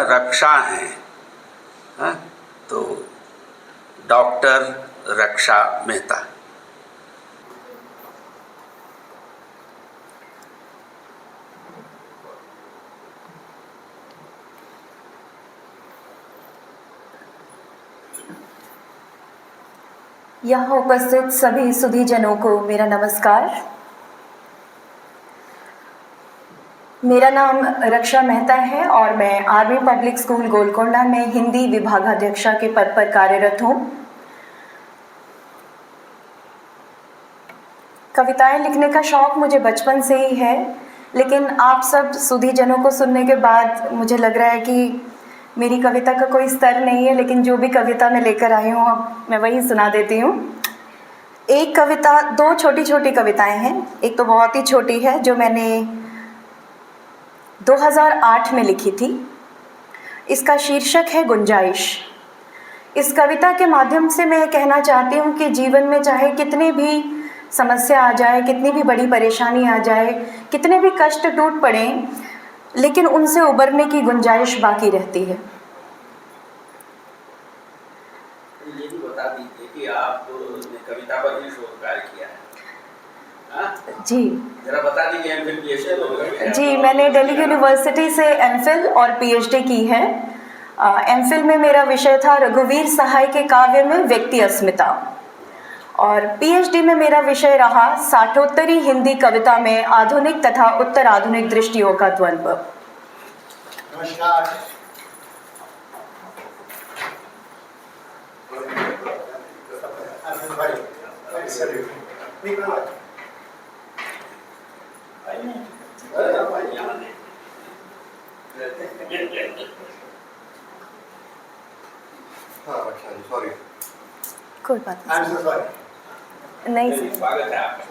Speaker 9: रक्षा हैं, तो डॉक्टर रक्षा मेहता।
Speaker 10: यहाँ उपस्थित सभी सुधीजनों को मेरा नमस्कार। मेरा नाम रक्षा मेहता है और मैं आर्मी पब्लिक स्कूल गोलकोंडा में हिंदी विभागाध्यक्षा के पद पर कार्यरत हूँ। कविताएं लिखने का शौक़ मुझे बचपन से ही है, लेकिन आप सब सुधीजनों को सुनने के बाद मुझे लग रहा है कि मेरी कविता का कोई स्तर नहीं है, लेकिन जो भी कविता मैं लेकर आई हूँ मैं वही सुना देती हूँ। एक कविता, दो छोटी छोटी कविताएं हैं। एक तो बहुत ही छोटी है जो मैंने 2008 में लिखी थी। इसका शीर्षक है गुंजाइश। इस कविता के माध्यम से मैं कहना चाहती हूँ कि जीवन में चाहे कितनी भी समस्या आ जाए, कितनी भी बड़ी परेशानी आ जाए, कितने भी कष्ट टूट पड़ें, लेकिन उनसे उबरने की गुंजाइश बाकी रहती है।
Speaker 9: ये भी बता दीजिए कि आपने कविता पर ही शोध कार्य किया है।
Speaker 10: जी
Speaker 9: जरा बता दीजिए। एमफिल पीएचडी
Speaker 10: जी, मैंने दिल्ली यूनिवर्सिटी से एमफिल और पीएचडी की है। एमफिल में मेरा विषय था रघुवीर सहाय के काव्य में व्यक्ति अस्मिता, और पीएचडी में मेरा विषय रहा साठोत्तरी हिंदी कविता में आधुनिक तथा उत्तर आधुनिक दृष्टियों का द्वंद्व।
Speaker 1: नमस्कार। सॉरी,
Speaker 10: कोई बात नहीं सर।
Speaker 9: स्वागत है आपका।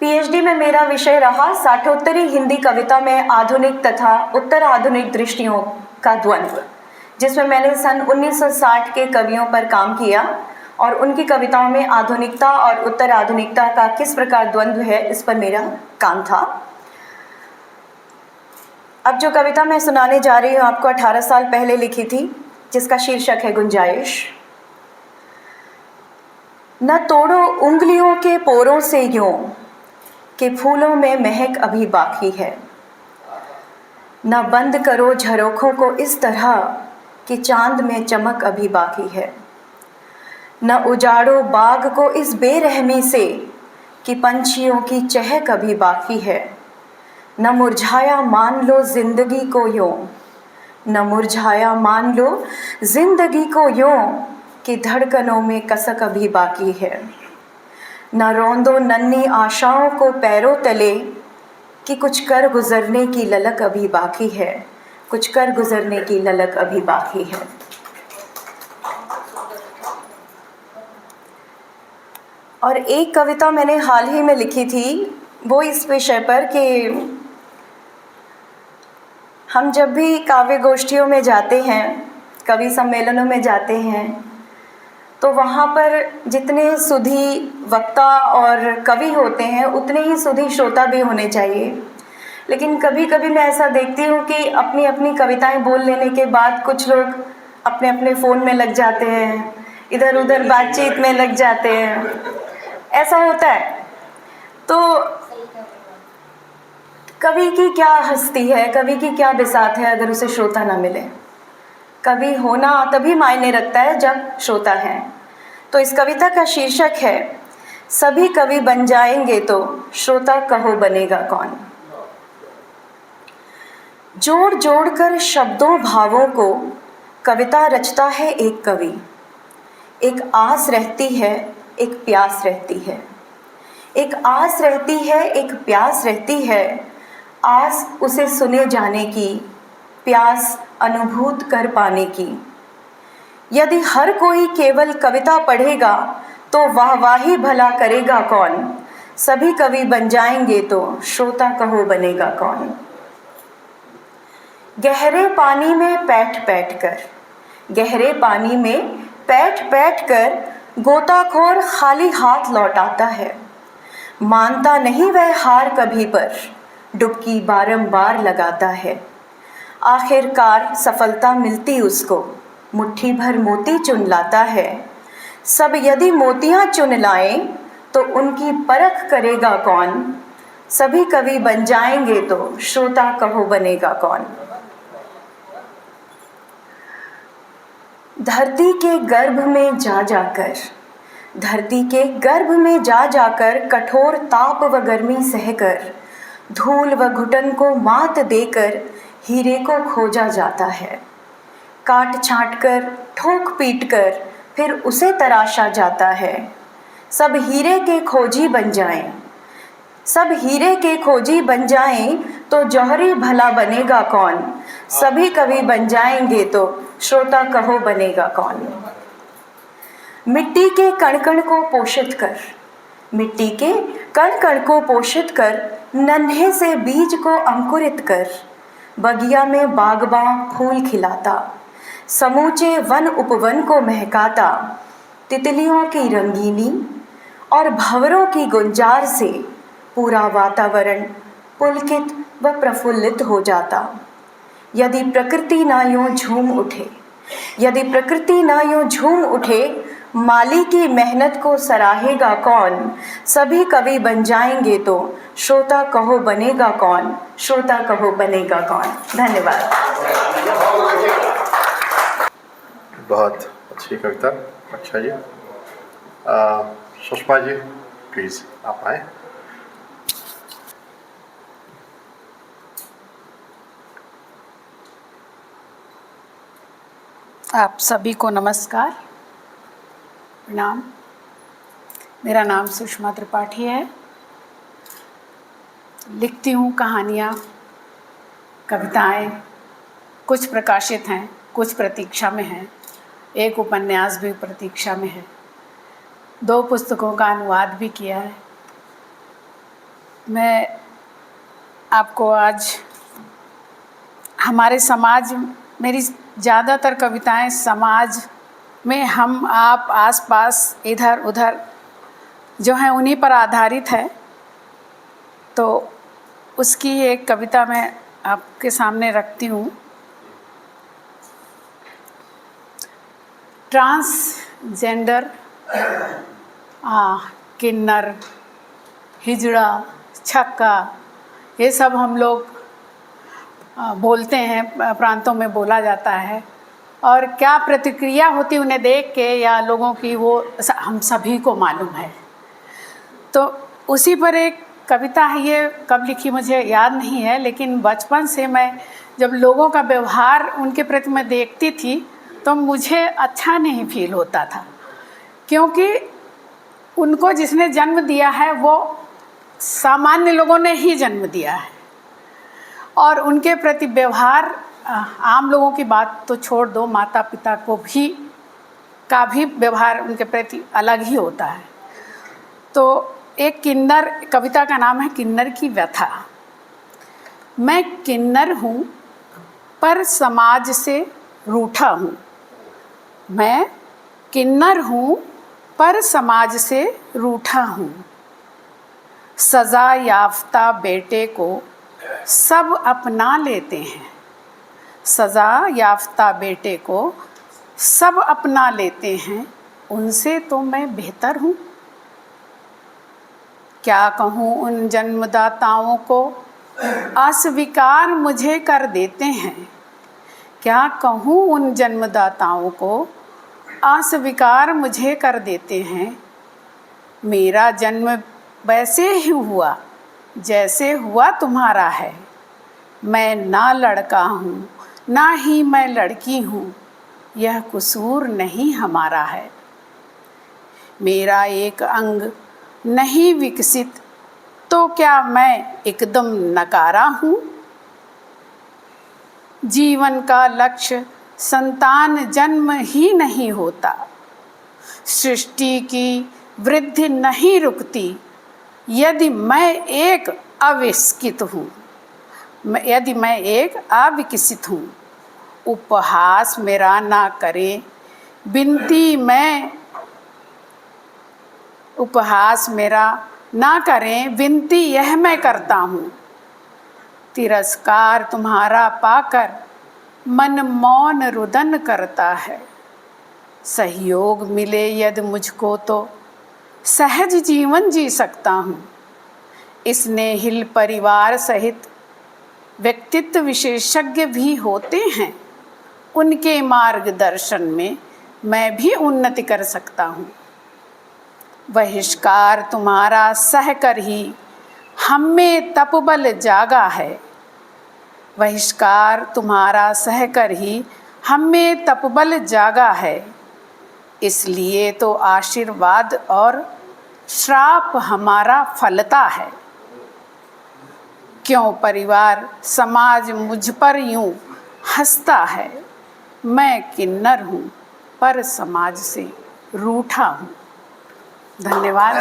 Speaker 10: पीएचडी में मेरा विषय रहा साठोत्तरी हिंदी कविता में आधुनिक तथा उत्तर आधुनिक दृष्टियों का द्वंद्व, जिसमें मैंने सन 1960 के कवियों पर काम किया और उनकी कविताओं में आधुनिकता और उत्तर आधुनिकता का किस प्रकार द्वंद्व है, इस पर मेरा काम था। अब जो कविता मैं सुनाने जा रही हूँ आपको 18 साल पहले लिखी थी, जिसका शीर्षक है गुंजाइश। न तोड़ो उंगलियों के पोरों से यूं कि फूलों में महक अभी बाकी है, न बंद करो झरोखों को इस तरह कि चांद में चमक अभी बाकी है, न उजाड़ो बाग को इस बेरहमी से कि पंछियों की चहक अभी बाकी है, न मुरझाया मान लो जिंदगी को यूं, न मुरझाया मान लो जिंदगी को यूं कि धड़कनों में कसक अभी बाकी है, न रौंदो नन्ही आशाओं को पैरों तले कि कुछ कर गुजरने की ललक अभी बाकी है, कुछ कर गुजरने की ललक अभी बाकी है। और एक कविता मैंने हाल ही में लिखी थी, वो इस विषय पर कि हम जब भी काव्य गोष्ठियों में जाते हैं, कवि सम्मेलनों में जाते हैं, तो वहाँ पर जितने सुधी वक्ता और कवि होते हैं उतने ही सुधी श्रोता भी होने चाहिए। लेकिन कभी कभी मैं ऐसा देखती हूँ कि अपनी अपनी कविताएं बोल लेने के बाद कुछ लोग अपने अपने फ़ोन में लग जाते हैं, इधर उधर बातचीत में लग जाते हैं, ऐसा होता है। तो कवि की क्या हस्ती है, कवि की क्या बिसात है अगर उसे श्रोता ना मिले। कवि होना तभी मायने रखता है जब श्रोता है। तो इस कविता का शीर्षक है सभी कवि बन जाएंगे तो श्रोता कहो बनेगा कौन। जोड़ जोड़ कर शब्दों भावों को कविता रचता है एक कवि। एक आस रहती है, एक प्यास रहती है, एक आस रहती है, एक प्यास रहती है। आस उसे सुने जाने की, प्यास अनुभूत कर पाने की। यदि हर कोई केवल कविता पढ़ेगा तो वाहवाही भला करेगा कौन। सभी कवि बन जाएंगे तो श्रोता कहो बनेगा कौन। गहरे पानी में पैठ पैठ कर गोताखोर खाली हाथ लौटाता है। मानता नहीं वह हार कभी पर डुबकी बारंबार लगाता है। आखिरकार सफलता मिलती उसको, मुट्ठी भर मोती चुन लाता है। सब यदि मोतियां चुन लाएं तो उनकी परख करेगा कौन। सभी कवि बन जाएंगे तो श्रोता कहो बनेगा कौन। धरती के गर्भ में जा जाकर कठोर ताप व गर्मी सहकर धूल व घुटन को मात देकर हीरे को खोजा जाता है। काट छांट कर ठोक पीट कर फिर उसे तराशा जाता है। सब हीरे के खोजी बन जाएं तो जौहरी भला बनेगा कौन। सभी कवि बन जाएंगे तो श्रोता कहो बनेगा कौन। मिट्टी के कण कण को पोषित कर नन्हे से बीज को अंकुरित कर बगिया में बागबां फूल खिलाता। समूचे वन उपवन को महकाता। तितलियों की रंगीनी और भंवरों की गुंजार से पूरा वातावरण पुलकित व प्रफुल्लित हो जाता। यदि प्रकृति ना यूं झूम उठे माली की मेहनत को सराहेगा कौन। सभी कवि बन जाएंगे तो श्रोता कहो बनेगा कौन। धन्यवाद।
Speaker 1: बहुत अच्छी कविता। अच्छा जी, सुषमा जी प्लीज़ आप आए।
Speaker 11: आप सभी को नमस्कार, प्रणाम। मेरा नाम सुषमा त्रिपाठी है। लिखती हूँ कहानियाँ, कविताएं। कुछ प्रकाशित हैं, कुछ प्रतीक्षा में हैं। एक उपन्यास भी प्रतीक्षा में है। 2 पुस्तकों का अनुवाद भी किया है। मैं आपको आज हमारे समाज, मेरी ज़्यादातर कविताएं समाज में हम आप आस पास इधर उधर जो हैं उन्हीं पर आधारित है। तो उसकी एक कविता मैं आपके सामने रखती हूँ। ट्रांसजेंडर, किन्नर, हिजड़ा, छक्का, ये सब हम लोग बोलते हैं, प्रांतों में बोला जाता है। और क्या प्रतिक्रिया होती उन्हें देख के या लोगों की, वो हम सभी को मालूम है। तो उसी पर एक कविता है। ये कब लिखी मुझे याद नहीं है, लेकिन बचपन से मैं जब लोगों का व्यवहार उनके प्रति मैं देखती थी तो मुझे अच्छा नहीं फील होता था, क्योंकि उनको जिसने जन्म दिया है वो सामान्य लोगों ने ही जन्म दिया है। और उनके प्रति व्यवहार, आम लोगों की बात तो छोड़ दो, माता पिता को भी का भी व्यवहार उनके प्रति अलग ही होता है। तो एक किन्नर, कविता का नाम है किन्नर की व्यथा। मैं किन्नर हूँ पर समाज से रूठा हूँ। मैं किन्नर हूँ पर समाज से रूठा हूँ। सज़ा याफ्ता बेटे को सब अपना लेते हैं। सज़ा याफ्ता बेटे को सब अपना लेते हैं। उनसे तो मैं बेहतर हूँ। क्या कहूँ उन जन्मदाताओं को अस्वीकार मुझे कर देते हैं। क्या कहूँ उन जन्मदाताओं को अस्वीकार मुझे कर देते हैं। मेरा जन्म वैसे ही हुआ जैसे हुआ तुम्हारा है। मैं ना लड़का हूँ ना ही मैं लड़की हूँ, यह कसूर नहीं हमारा है। मेरा एक अंग नहीं विकसित तो क्या मैं एकदम नकारा हूँ। जीवन का लक्ष्य संतान जन्म ही नहीं होता। सृष्टि की वृद्धि नहीं रुकती, यदि मैं एक अविकसित हूँ, यदि मैं एक अविकसित हूँ, उपहास मेरा ना करें विनती मैं, उपहास मेरा ना करें विनती यह मैं करता हूँ। तिरस्कार तुम्हारा पाकर मन मौन रुदन करता है। सहयोग मिले यदि मुझको तो सहज जीवन जी सकता हूँ। स्नेहिल परिवार सहित व्यक्तित्व विशेषज्ञ भी होते हैं, उनके मार्गदर्शन में मैं भी उन्नति कर सकता हूँ। बहिष्कार तुम्हारा सहकर ही हम में तपबल जागा है। बहिष्कार तुम्हारा सहकर ही हम में तपबल जागा है। इसलिए तो आशीर्वाद और श्राप हमारा फलता है। क्यों परिवार समाज मुझ पर यूं हंसता है। मैं किन्नर हूँ पर समाज से रूठा हूँ। धन्यवाद।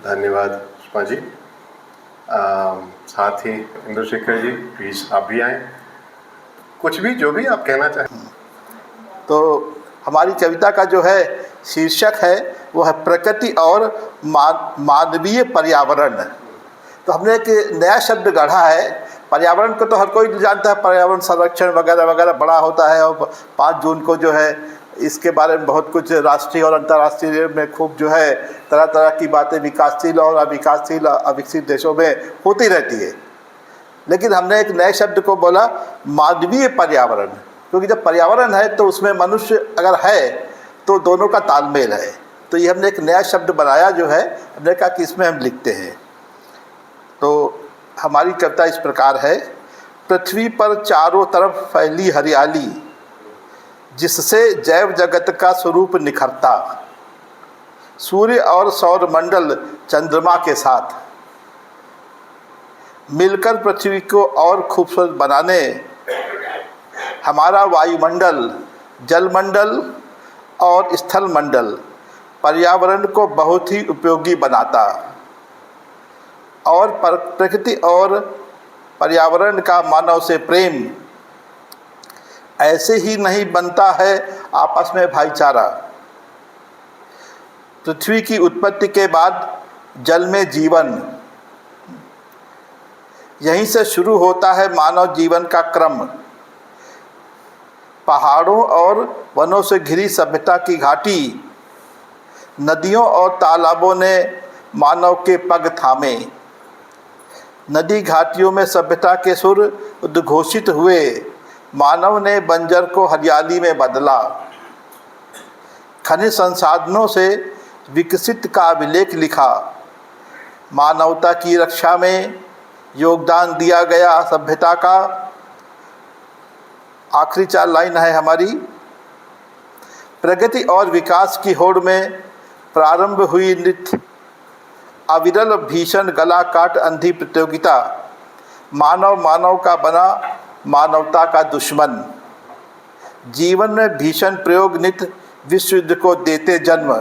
Speaker 1: धन्यवाद पुष्पा जी। साथ ही इंद्रशेखर जी, प्लीज़ आप भी आएँ, कुछ भी जो भी आप कहना चाहें।
Speaker 7: तो हमारी कविता का जो है शीर्षक है वो है प्रकृति और मानवीय पर्यावरण। तो हमने एक नया शब्द गढ़ा है। पर्यावरण को तो हर कोई जानता है, पर्यावरण संरक्षण वगैरह वगैरह बड़ा होता है, और 5 जून को जो है इसके बारे में बहुत कुछ राष्ट्रीय और अंतर्राष्ट्रीय में खूब जो है तरह तरह की बातें विकासशील और अविकासशील अविकसित देशों में होती रहती है। लेकिन हमने एक नए शब्द को बोला मानवीय पर्यावरण, क्योंकि जब पर्यावरण है तो उसमें मनुष्य अगर है तो दोनों का तालमेल है। तो ये हमने एक नया शब्द बनाया जो है, हमने कहा कि इसमें हम लिखते हैं। तो हमारी कविता इस प्रकार है। पृथ्वी पर चारों तरफ फैली हरियाली, जिससे जैव जगत का स्वरूप निखरता, सूर्य और सौरमंडल चंद्रमा के साथ मिलकर पृथ्वी को और खूबसूरत बनाने हमारा वायुमंडल, जलमंडल और स्थलमंडल पर्यावरण को बहुत ही उपयोगी बनाता, और प्रकृति और पर्यावरण का मानव से प्रेम ऐसे ही नहीं बनता है आपस में भाईचारा। पृथ्वी की उत्पत्ति के बाद जल में जीवन, यहीं से शुरू होता है मानव जीवन का क्रम। पहाड़ों और वनों से घिरी सभ्यता की घाटी, नदियों और तालाबों ने मानव के पग थामे। नदी घाटियों में सभ्यता के सुर उद्घोषित हुए, मानव ने बंजर को हरियाली में बदला। खनिज संसाधनों से विकसित का अभिलेख लिखा, मानवता की रक्षा में योगदान दिया गया सभ्यता का। आखिरी 4 लाइन है हमारी। प्रगति और विकास की होड़ में प्रारंभ हुई नृत्य, अविरल भीषण गला काट अंधी प्रतियोगिता। मानव मानव का बना मानवता का दुश्मन, जीवन में भीषण प्रयोग नित्य विश्व युद्ध को देते जन्म।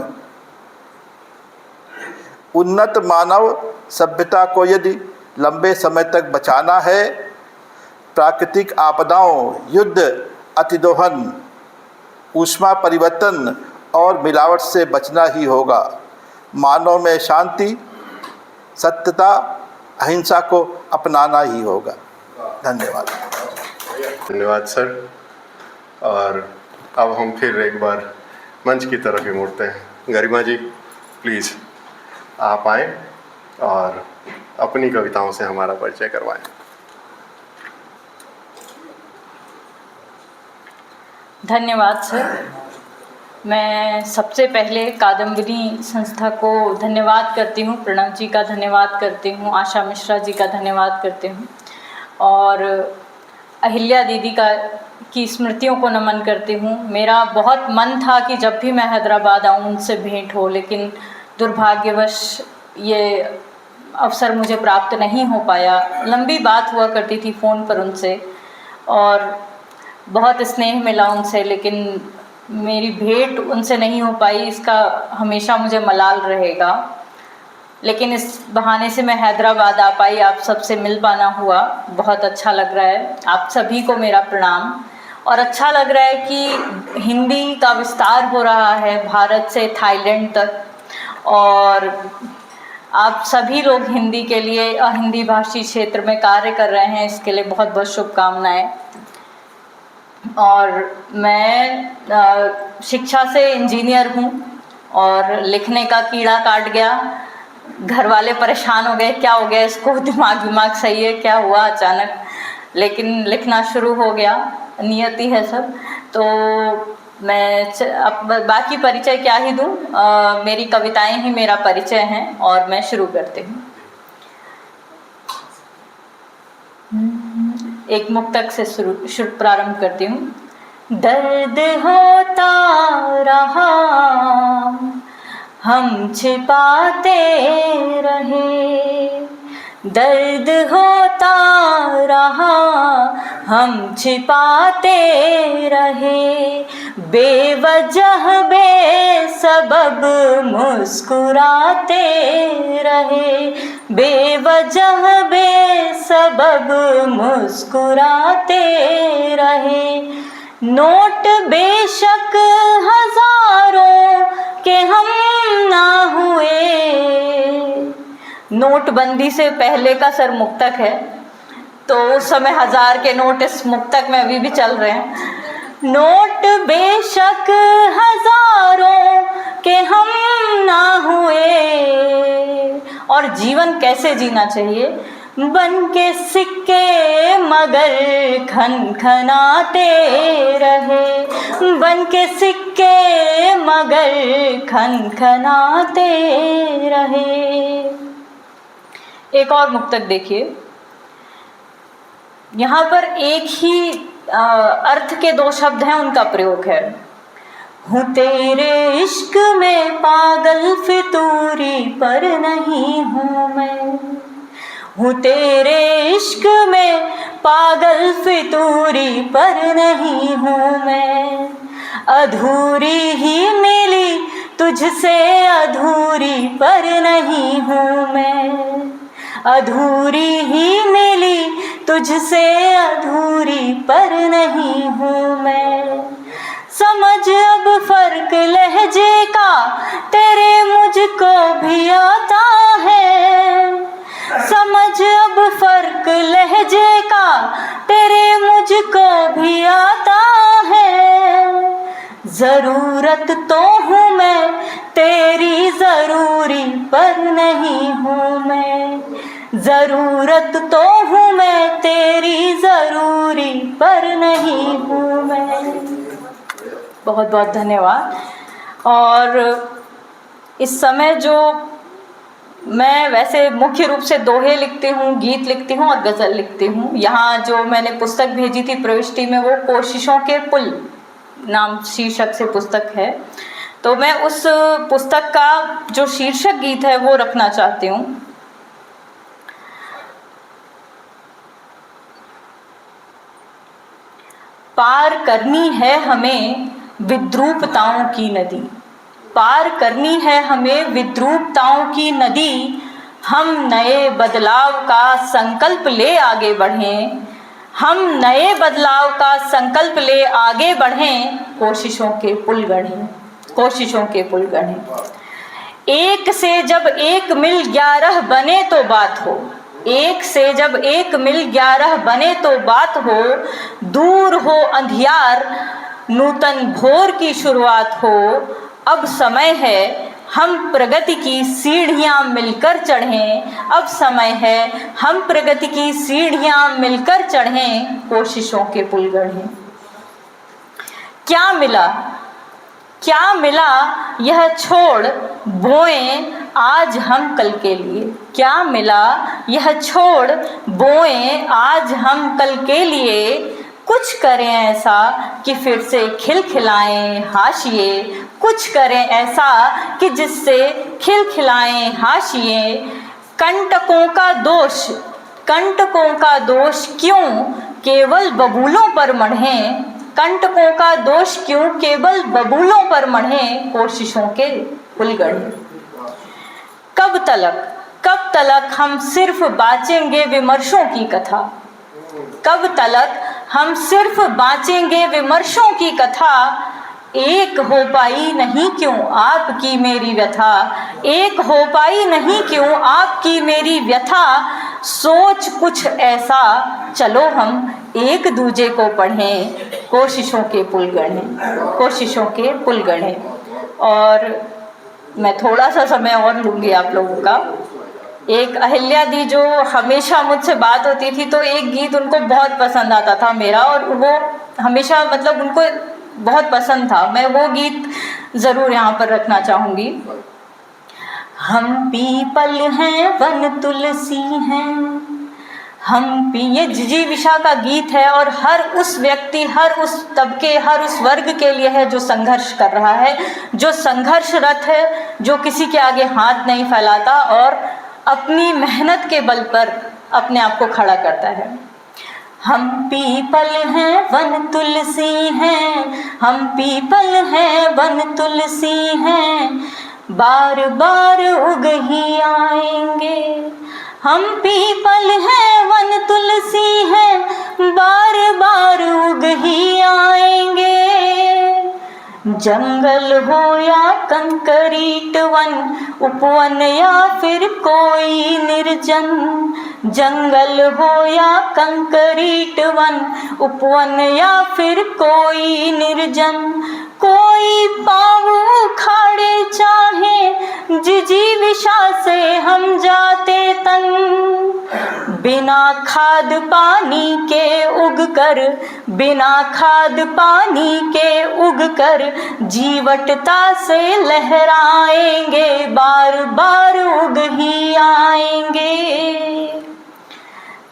Speaker 7: उन्नत मानव सभ्यता को यदि लंबे समय तक बचाना है, प्राकृतिक आपदाओं, युद्ध, अतिदोहन, ऊष्मा परिवर्तन और मिलावट से बचना ही होगा। मानव में शांति, सत्यता, अहिंसा को अपनाना ही होगा। धन्यवाद।
Speaker 1: धन्यवाद सर। और अब हम फिर एक बार मंच की तरफ ही मुड़ते हैं। गरिमा जी, प्लीज़ आप आएँ और अपनी कविताओं से हमारा परिचय करवाएं।
Speaker 12: धन्यवाद सर। मैं सबसे पहले कादम्बरी संस्था को धन्यवाद करती हूँ, प्रणव जी का धन्यवाद करती हूँ, आशा मिश्रा जी का धन्यवाद करती हूँ, और अहिल्या दीदी की स्मृतियों को नमन करती हूँ। मेरा बहुत मन था कि जब भी मैं हैदराबाद आऊँ उनसे भेंट हो, लेकिन दुर्भाग्यवश ये अवसर मुझे प्राप्त नहीं हो पाया। लंबी बात हुआ करती थी फ़ोन पर उनसे और बहुत स्नेह मिला उनसे, लेकिन मेरी भेंट उनसे नहीं हो पाई, इसका हमेशा मुझे मलाल रहेगा। लेकिन इस बहाने से मैं हैदराबाद आ पाई, आप सबसे मिल पाना हुआ, बहुत अच्छा लग रहा है। आप सभी को मेरा प्रणाम। और अच्छा लग रहा है कि हिंदी का विस्तार हो रहा है भारत से थाईलैंड तक, और आप सभी लोग हिंदी के लिए हिंदी भाषी क्षेत्र में कार्य कर रहे हैं, इसके लिए बहुत बहुत शुभकामनाएं। और मैं शिक्षा से इंजीनियर हूँ और लिखने का कीड़ा काट गया। घर वाले परेशान हो गए, क्या हो गया इसको, दिमाग सही है, क्या हुआ अचानक, लेकिन लिखना शुरू हो गया, नियति है सब। तो मैं अब बाकी परिचय क्या ही दूँ, मेरी कविताएं ही मेरा परिचय हैं और मैं शुरू करती हूँ। एक मुक्तक से शुरू प्रारंभ करती हूँ। दर्द होता रहा हम छिपाते रहे, दर्द होता रहा हम छिपाते रहे, बेवजह बेसबब मुस्कुराते रहे, बेवजह बेसबब मुस्कुराते रहे। नोट बेशक हजारों के हम ना हुए, नोटबंदी से पहले का सर मुक्तक है, तो उस समय 1000 के नोट इस मुक्तक में अभी भी चल रहे हैं। नोट बेशक हजारों के हम ना हुए, और जीवन कैसे जीना चाहिए, बन के सिक्के मगर खनखनाते रहे, बन के सिक्के मगर खनखनाते रहे। एक और मुक्तक देखिए, यहाँ पर एक ही अर्थ के 2 शब्द हैं, उनका प्रयोग है। हूँ तेरे इश्क में पागल फितूरी पर नहीं हूँ मैं, हूँ तेरे इश्क में पागल फितूरी पर नहीं हूँ मैं, अधूरी ही मिली तुझसे अधूरी पर नहीं हूँ मैं, अधूरी ही मिली तुझसे अधूरी पर नहीं हूँ मैं। समझ अब फर्क लहजे का तेरे मुझको भी आता है, समझ अब फर्क लहजे का तेरे मुझको भी आता है। ज़रूरत तो हूँ मैं तेरी ज़रूरी पर नहीं हूँ मैं, ज़रूरत तो हूँ मैं तेरी ज़रूरी पर नहीं हूँ मैं। बहुत बहुत धन्यवाद। और इस समय जो मैं वैसे मुख्य रूप से दोहे लिखती हूँ, गीत लिखती हूँ और गज़ल लिखती हूँ। यहाँ जो मैंने पुस्तक भेजी थी प्रविष्टि में, वो कोशिशों के पुल नाम शीर्षक से पुस्तक है, तो मैं उस पुस्तक का जो शीर्षक गीत है वो रखना चाहती हूँ। पार करनी है हमें विद्रूपताओं की नदी, पार करनी है हमें विद्रूपताओं की नदी, हम नए बदलाव का संकल्प ले आगे बढ़ें, हम नए बदलाव का संकल्प ले आगे बढ़ें, कोशिशों के पुल गढ़ें, कोशिशों के पुल गढ़ें। एक से जब एक मिल 11 बने तो बात हो, एक से जब एक मिल 11 बने तो बात हो, दूर हो अंधियार नूतन भोर की शुरुआत हो। अब समय है हम प्रगति की सीढ़ियां मिलकर चढ़ें, अब समय है हम प्रगति की सीढ़ियां मिलकर चढ़ें, कोशिशों के पुल गढ़ें। क्या मिला, क्या मिला यह छोड़ बोएं आज हम कल के लिए, क्या मिला यह छोड़ बोएं आज हम कल के लिए, कुछ करें ऐसा कि फिर से खिलखिलाएं हाशिए, कुछ करें ऐसा कि जिससे खिलखिलाएं हाशिए। कंटकों का दोष क्यों केवल बबूलों पर मढ़ें, कंटकों का दोष क्यों केवल बबूलों पर मढ़े, कोशिशों के पुल गढ़े। कब तलक हम सिर्फ बाँचेंगे विमर्शों की कथा, कब तलक हम सिर्फ बाँचेंगे विमर्शों की कथा। एक हो पाई नहीं क्यों आपकी मेरी व्यथा, एक हो पाई नहीं क्यों आपकी मेरी व्यथा। सोच कुछ ऐसा चलो हम एक दूजे को पढ़ें, कोशिशों के पुल गढ़ें, कोशिशों के पुल गढ़ें। और मैं थोड़ा सा समय और लूँगी आप लोगों का। एक अहिल्या दी जो हमेशा मुझसे बात होती थी, तो एक गीत उनको बहुत पसंद आता था मेरा, और वो हमेशा मतलब उनको बहुत पसंद था। मैं वो गीत ज़रूर यहाँ पर रखना चाहूँगी। हम पीपल हैं वन तुलसी हैं, ये जी विशा का गीत है, और हर उस व्यक्ति, हर उस तबके, हर उस वर्ग के लिए है जो संघर्ष कर रहा है, जो संघर्षरत है, जो किसी के आगे हाथ नहीं फैलाता और अपनी मेहनत के बल पर अपने आप को खड़ा करता है। हम पीपल हैं वन तुलसी हैं, हम पीपल हैं वन तुलसी हैं, बार बार उग ही आएंगे। हम पीपल हैं वन तुलसी हैं, बार बार उग ही आएंगे। जंगल हो या कंकरीट वन, उपवन या फिर कोई निर्जन, जंगल हो या कंकरीट वन, उपवन या फिर कोई निर्जन। कोई पाँव उखाड़े चाहे जिजी विशा से हम जाते तन, बिना खाद पानी के उगकर, बिना खाद पानी के उगकर जीवटता से लहराएंगे, बार बार उग ही आएंगे।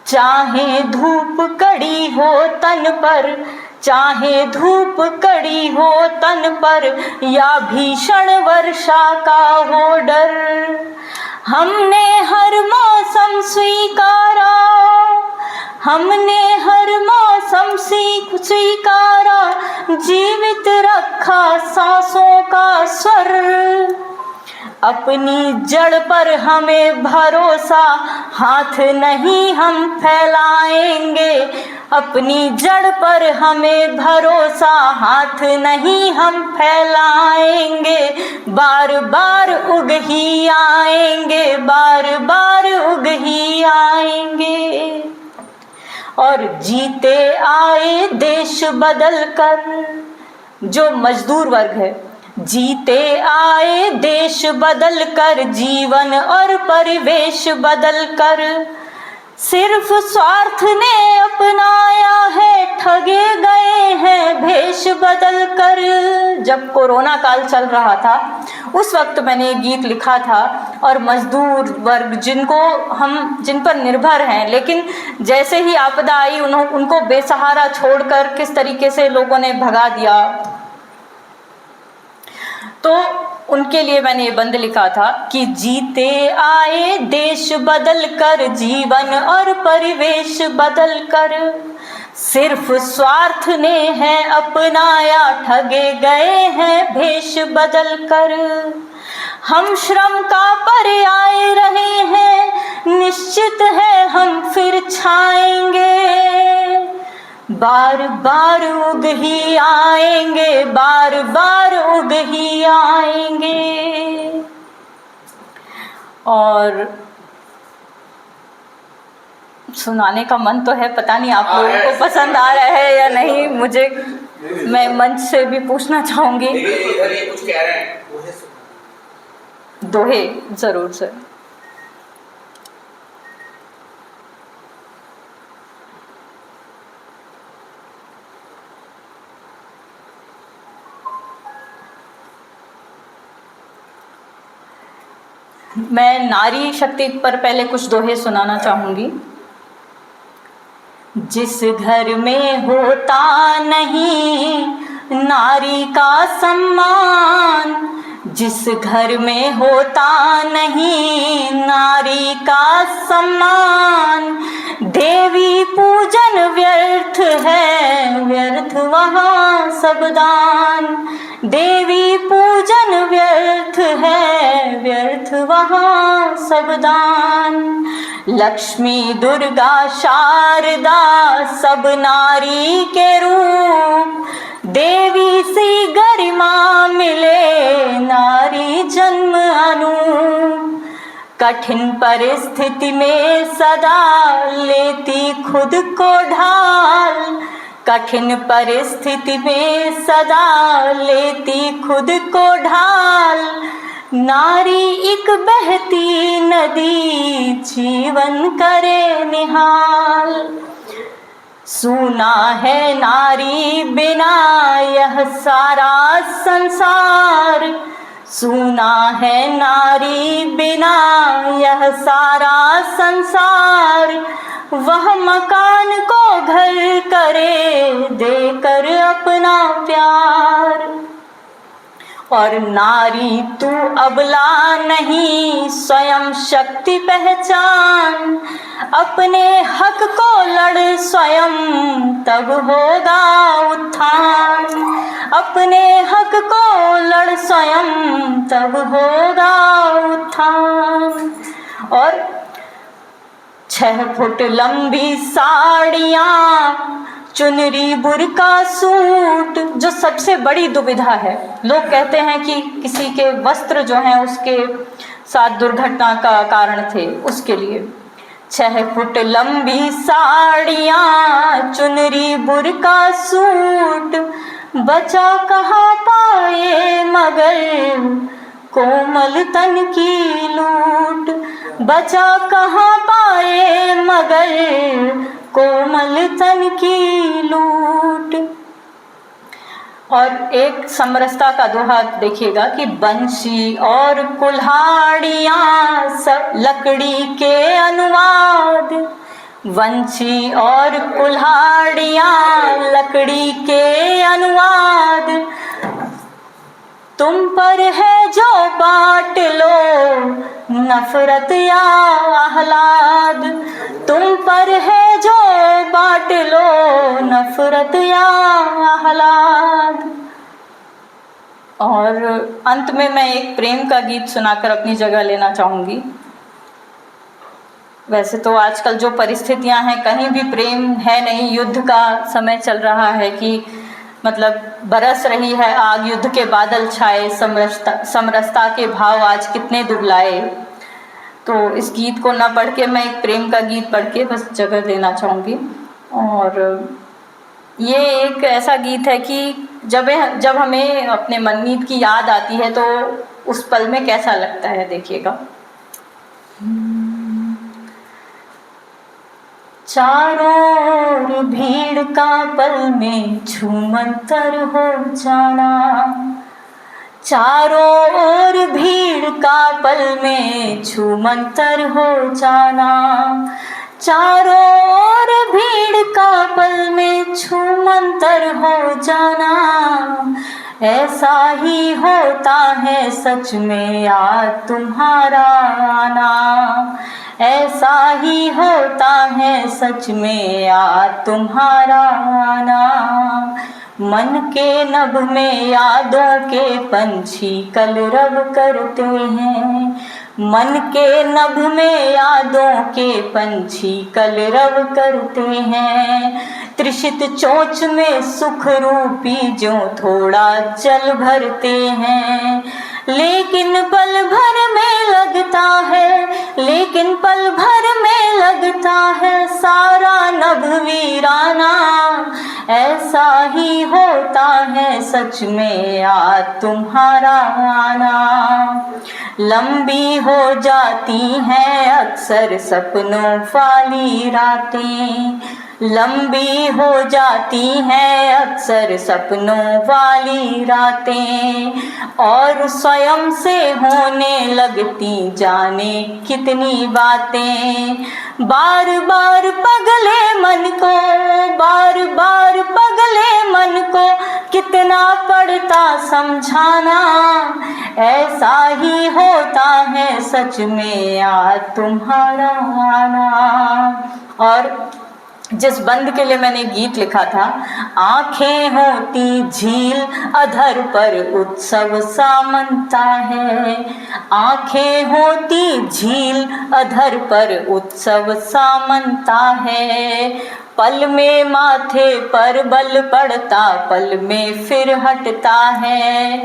Speaker 12: चाहे धूप कड़ी हो तन पर, चाहे धूप कड़ी हो तन पर, या भीषण वर्षा का हो डर, हमने हर मौसम स्वीकारा, हमने हर मौसम स्वीकारा, जीवित रखा सांसों का स्वर। अपनी जड़ पर हमें भरोसा, हाथ नहीं हम फैलाएंगे, अपनी जड़ पर हमें भरोसा, हाथ नहीं हम फैलाएंगे, बार बार उग ही आएंगे, बार बार उग ही आएंगे। और जीते आए देश बदल कर, जो मजदूर वर्ग है, जीते आए देश बदल कर, जीवन और परिवेश बदल कर, सिर्फ स्वार्थ ने अपनाया है, ठगे गए हैं भेष बदल कर। जब कोरोना काल चल रहा था उस वक्त मैंने ये गीत लिखा था, और मजदूर वर्ग जिन पर निर्भर हैं, लेकिन जैसे ही आपदा आई उनको बेसहारा छोड़कर किस तरीके से लोगों ने भगा दिया, तो उनके लिए मैंने ये बंद लिखा था कि जीते आए देश बदल कर, जीवन और परिवेश बदल कर, सिर्फ स्वार्थ ने है अपनाया, ठगे गए हैं भेष बदल कर। हम श्रम का पर्याय रहे हैं, निश्चित है हम फिर छाएंगे, बार बार उग ही आएंगे, बार बार उग ही आएंगे। और सुनाने का मन तो है, पता नहीं आप लोगों को पसंद आ रहा है या नहीं, मैं मंच से भी पूछना चाहूँगी।
Speaker 9: कुछ कह रहे हैं,
Speaker 12: दोहे जरूर सर। मैं नारी शक्ति पर पहले कुछ दोहे सुनाना चाहूँगी। जिस घर में होता नहीं नारी का सम्मान, जिस घर में होता नहीं नारी का सम्मान, देवी पूजन व्यर्थ है, व्यर्थ वहाँ सब दान। देवी पूजन व्यर्थ है, व्यर्थ वहाँ सब दान। लक्ष्मी दुर्गा शारदा सब नारी के रूप, देवी सी गरिमा मिले नारी जन्म अनूप। कठिन परिस्थिति में सदा लेती खुद को ढाल, कठिन परिस्थिति में सदा लेती खुद को ढाल। नारी एक बहती नदी जीवन करे निहाल। सूना है नारी बिना यह सारा संसार, सूना है नारी बिना यह सारा संसार। वह मकान को घर करे देकर अपना प्यार। और नारी तू अबला नहीं स्वयं शक्ति पहचान, अपने हक को लड़ स्वयं तब होगा उत्थान। अपने हक को लड़ स्वयं तब होगा उत्थान। और 6 फुट लंबी साड़ियाँ, चुनरी बुर्का सूट, जो सबसे बड़ी दुविधा है। लोग कहते हैं कि किसी के वस्त्र जो हैं उसके साथ दुर्घटना का कारण थे, उसके लिए 6 फुट लंबी साड़ियाँ, चुनरी बुर्का सूट। बचा कहाँ पाए मगर कोमल तन की लूट, बचा कहाँ पाए मगर कोमल तन की लूट। और एक समरसता का दोहा देखिएगा कि बंशी और कुल्हाड़ियाँ सब लकड़ी के अनुवाद, वंशी और कुल्हाड़ियाँ लकड़ी के अनुवाद। तुम पर है जो बांट लो नफरत या आह्लाद, तुम पर है जो बांट लो नफरत या आह्लाद। और अंत में मैं एक प्रेम का गीत सुनाकर अपनी जगह लेना चाहूँगी। वैसे तो आजकल जो परिस्थितियां हैं कहीं भी प्रेम है नहीं, युद्ध का समय चल रहा है कि मतलब बरस रही है आग, युद्ध के बादल छाए, समरसता के भाव आज कितने दुबलाए। तो इस गीत को ना पढ़ के मैं एक प्रेम का गीत पढ़ के बस जगह देना चाहूँगी। और ये एक ऐसा गीत है कि जब हमें अपने मनमीत की याद आती है तो उस पल में कैसा लगता है, देखिएगा। चारों ओर भीड़ का पल में छूमंतर हो जाना, चारों ओर भीड़ का पल में छूमंतर हो जाना, चारों ओर भीड़ का पल में छूमंतर हो जाना। ऐसा ही होता है सच में याद तुम्हारा आना, ऐसा ही होता है सच में याद तुम्हारा आना। मन के नभ में यादों के पंछी कलरव करते हैं, मन के नभ में यादों के पंछी कलरव करते हैं। त्रिषित चोंच में सुख रूपी जो थोड़ा जल भरते हैं, लेकिन पल भर में लगता है, लेकिन पल भर में लगता है सारा नभ वीराना। ऐसा ही होता है सच में याद तुम्हारा आना। लंबी हो जाती हैं अक्सर सपनों वाली रातें, लंबी हो जाती हैं अक्सर सपनों वाली रातें, और स्वयं से होने लगती जाने कितनी बातें। बार बार पगले मन को, बार बार पगले मन को कितना पड़ता समझाना, ऐसा ही होता है सच में यार तुम्हारा आना। और जिस बंद के लिए मैंने गीत लिखा था, आंखें होती झील अधर पर उत्सव सा मनता है, आंखें होती झील अधर पर उत्सव सा मनता है। पल में माथे पर बल पड़ता, पल में फिर हटता है।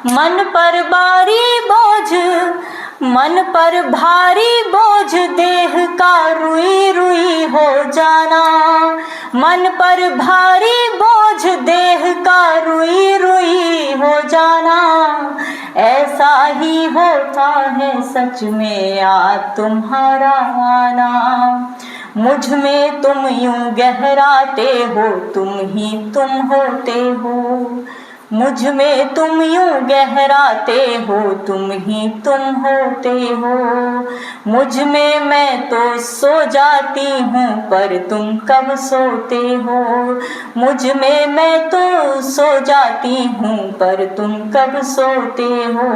Speaker 12: मन पर भारी बोझ, मन पर भारी बोझ देह का रुई रुई हो जाना, मन पर भारी बोझ देह का रुई रुई हो जाना, ऐसा ही होता है सच में यार तुम्हारा आना। मुझ में तुम यूं गहराते हो, तुम ही तुम होते हो, मुझ में तुम यूं गहराते हो, तुम ही तुम होते हो। मुझ में मैं तो सो जाती हूँ पर तुम कब सोते हो, मुझ में मैं तो सो जाती हूँ पर तुम कब सोते हो।